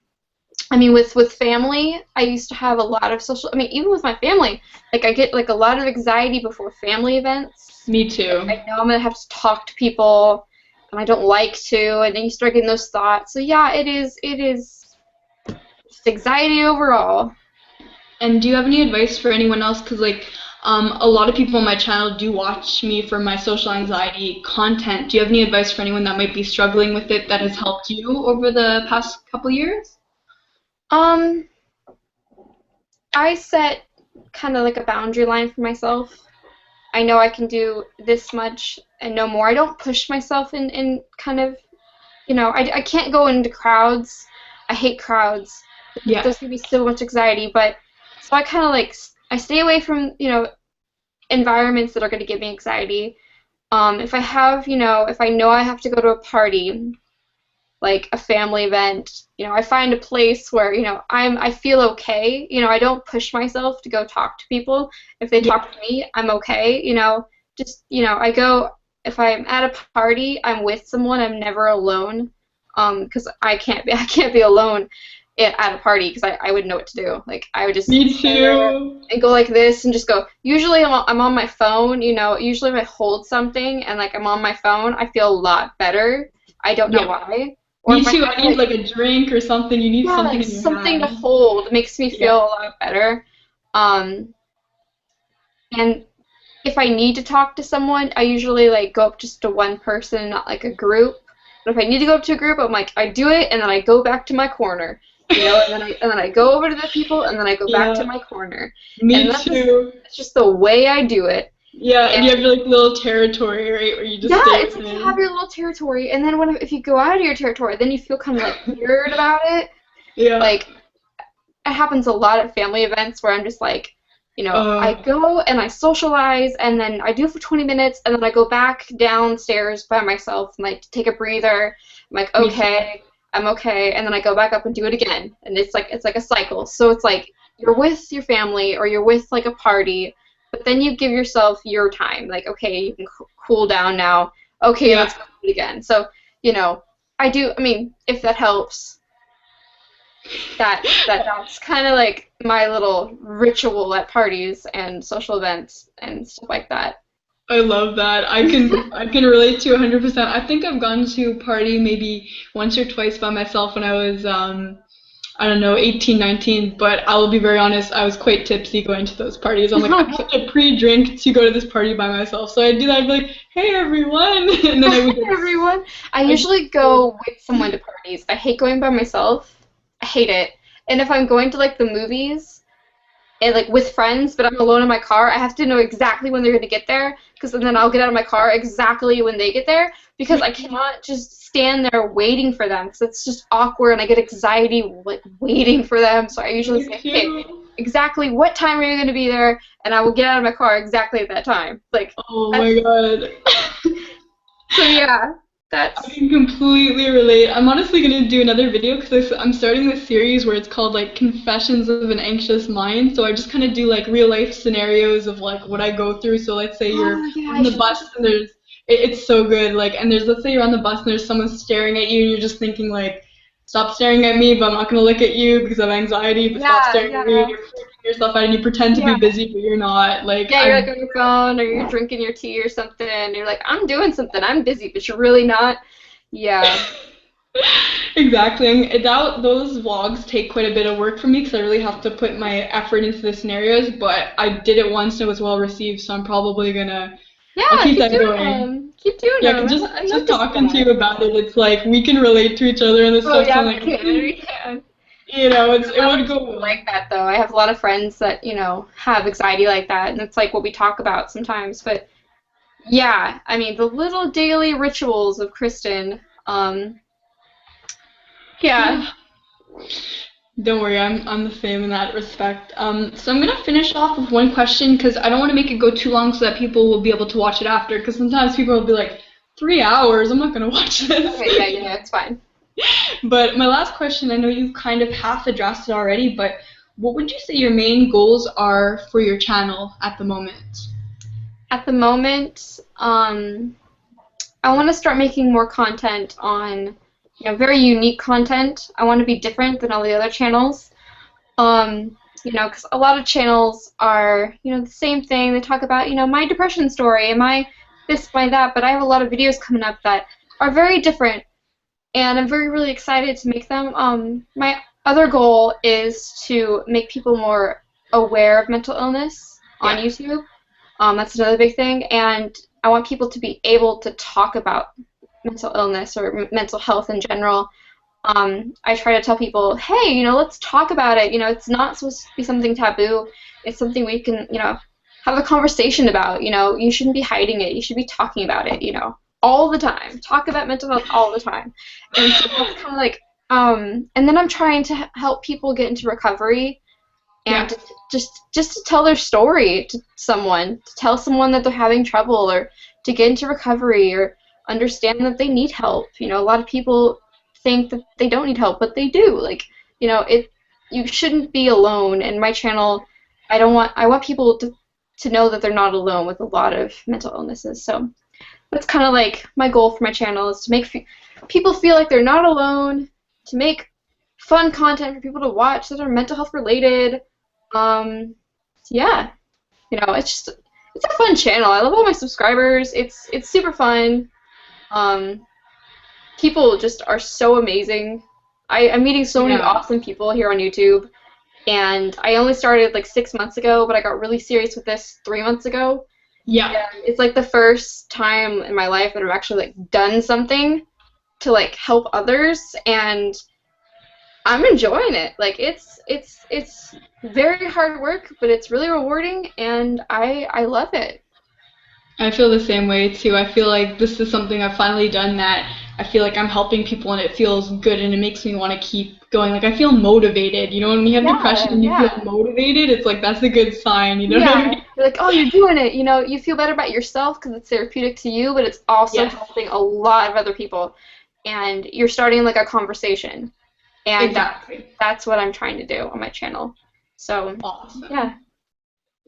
I mean, with family, I used to have a lot of social. I mean, even with my family, like I get like a lot of anxiety before family events. Me Like too. I know I'm gonna have to talk to people, and I don't like to, and then you start getting those thoughts. So yeah, it is just anxiety overall. And do you have any advice for anyone else? Because, like, a lot of people on my channel do watch me for my social anxiety content. Do you have any advice for anyone that might be struggling with it that has helped you over the past couple years? Um, I set kind of like a boundary line for myself. I know I can do this much and no more. I don't push myself in kind of, I can't go into crowds. I hate crowds. Yeah, There's gonna be so much anxiety, but so I kind of like I stay away from, environments that are gonna give me anxiety. If I have, if I know I have to go to a party, like a family event, I find a place where, I feel okay. I don't push myself to go talk to people. If they yeah, talk to me, I'm okay. Just, I go if I'm at a party, I'm with someone. I'm never alone. Because I can't be I can't be alone at a party because I wouldn't know what to do. Like I would just me stand there too. and go like this and just go. Usually I'm on my phone. Usually if I hold something and like I'm on my phone, I feel a lot better. I don't know Yeah, why. Or me if I too. have I need like, like a drink or something. You need yeah, something like in your something to hand. hold makes me Yeah. feel a lot better. Um, and if I need to talk to someone, I usually like go up just to one person, not like a group. But if I need to go up to a group, I'm like I do it and then I go back to my corner, and then I go over to the people and then I go back to Yeah, my corner. And me that's too. just the way I do it. Yeah, and you have And your like little territory, right, where you just yeah, stay it's like you have within. your little territory, and then if you go out of your territory, then you feel kind of like weird about it. Yeah. Like it happens a lot at family events where I'm just like, I Uh, go and I socialize and then I do it for 20 minutes and then I go back downstairs by myself and like take a breather. I'm like, Me too. okay, I'm okay, and then I go back up and do it again. And it's like a cycle. So it's like you're with your family or you're with like a party, but then you give yourself your time. Like, okay, you can cool down now. Okay, Yeah. let's go do it again. So, you know, I mean, if that helps that's kind of like my little ritual at parties and social events and stuff like that. I love that. I can relate to 100%. I think I've gone to a party maybe once or twice by myself when I was I don't know, 18, 19, but I will be very honest, I was quite tipsy going to those parties. I'm like, I have to pre-drink to go to this party by myself. So I'd do that, I'd be like, hey everyone, and then I would get, Everyone, I I'd usually go with someone to parties. I hate going by myself. I hate it. And if I'm going to like the movies and like with friends, but I'm alone in my car, I have to know exactly when they're going to get there because then I'll get out of my car exactly when they get there because I cannot just stand there waiting for them because it's just awkward and I get anxiety like waiting for them. So I usually me say, okay, too. exactly what time are you going to be there? And I will get out of my car exactly at that time. Like Oh that's my God. so yeah, I that's can completely relate. I'm honestly gonna do another video because I'm starting this series where it's called like Confessions of an Anxious Mind. So I just kind of do like real life scenarios of like what I go through. So let's say you're oh yeah, I on the should. bus and it's so good. Like, and there's, let's say you're on the bus and there's someone staring at you and you're just thinking like, stop staring at me, but I'm not gonna look at you because I have anxiety. But stop Yeah, staring at me, and yeah, you're freaking yourself out and you pretend to be yeah. busy, but you're not. Like Yeah, you're like I've on your phone or you're drinking your tea or something. And you're like, I'm doing something. I'm busy, but you're really not. Yeah. Exactly. And those vlogs take quite a bit of work for me because I really have to put my effort into the scenarios. But I did it once and it was well received, so I'm probably gonna. I'll Yeah, keep keep that doing going. them. Keep doing Yeah, 'cause them. I'd love just to see talking to that. you about it, it's like we can relate to each other and this Oh stuff. So yeah, I'm we like, can. We can. it A lot of would go people well. like that though. I have a lot of friends that, have anxiety like that, and it's like what we talk about sometimes. But yeah, I mean, the little daily rituals of Kristen. Yeah. Yeah. Don't worry, I'm the same in that respect. So I'm gonna finish off with one question because I don't want to make it go too long so that people will be able to watch it after. Because sometimes people will be like, 3 hours, I'm not gonna watch this. Okay, yeah, yeah, yeah, it's fine. But my last question, I know you've kind of half addressed it already, but what would you say your main goals are for your channel at the moment? At the moment, I want to start making more content on very unique content. I want to be different than all the other channels. Because a lot of channels are, the same thing. They talk about, my depression story, and my this, my that, but I have a lot of videos coming up that are very different, and I'm really excited to make them. My other goal is to make people more aware of mental illness on Yeah. YouTube. That's another big thing, and I want people to be able to talk about mental illness or mental health in general. I try to tell people, hey, let's talk about it. It's not supposed to be something taboo. It's something we can, have a conversation about. You shouldn't be hiding it. You should be talking about it, all the time. Talk about mental health all the time. And so that's kind of like, and then I'm trying to help people get into recovery and Yeah. just to tell their story to someone, to tell someone that they're having trouble or to get into recovery or understand that they need help. A lot of people think that they don't need help, but they do. Like, you shouldn't be alone. And my channel, I want people to know that they're not alone with a lot of mental illnesses. So that's kind of like my goal for my channel is to make people feel like they're not alone, to make fun content for people to watch that are mental health related. Yeah, it's a fun channel. I love all my subscribers. It's super fun. Um, People just are so amazing. I'm meeting so many Yeah. awesome people here on YouTube, and I only started like 6 months ago, but I got really serious with this 3 months ago. Yeah. And it's like the first time in my life that I've actually like done something to like help others, and I'm enjoying it. Like it's very hard work, but it's really rewarding, and I love it. I feel the same way too. I feel like this is something I've finally done that I feel like I'm helping people and it feels good and it makes me want to keep going. Like I feel motivated. When you have depression Yeah, and you feel yeah. motivated, it's like that's a good sign, you know what I Yeah, mean? you're like, oh, you're doing it. You feel better about yourself because it's therapeutic to you, but it's also Yes, helping a lot of other people. And you're starting like a conversation, and exactly. that's what I'm trying to do on my channel. So, Awesome. yeah,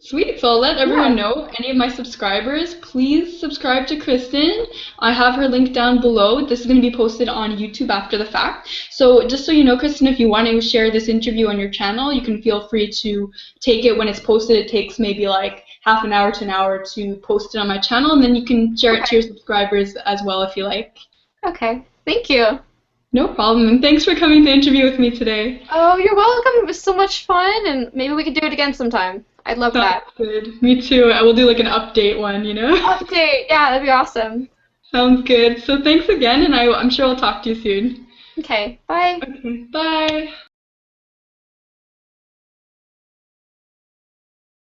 Sweet. So I'll let everyone yeah. know, any of my subscribers, please subscribe to Kristen. I have her link down below. This is going to be posted on YouTube after the fact. So just so you know, Kristen, if you want to share this interview on your channel, you can feel free to take it when it's posted. It takes maybe like half an hour to an hour to post it on my channel, and then you can share it to your Okay, subscribers as well if you like. okay. Thank you. No problem. And thanks for coming to interview with me today. Oh, you're welcome. It was so much fun, and maybe we could do it again sometime. I'd love Sounds that. good. Me too. I will do like an update one. Update. Yeah, that'd be awesome. Sounds good. So thanks again, and I'm sure I'll talk to you soon. Okay, bye. Okay, bye.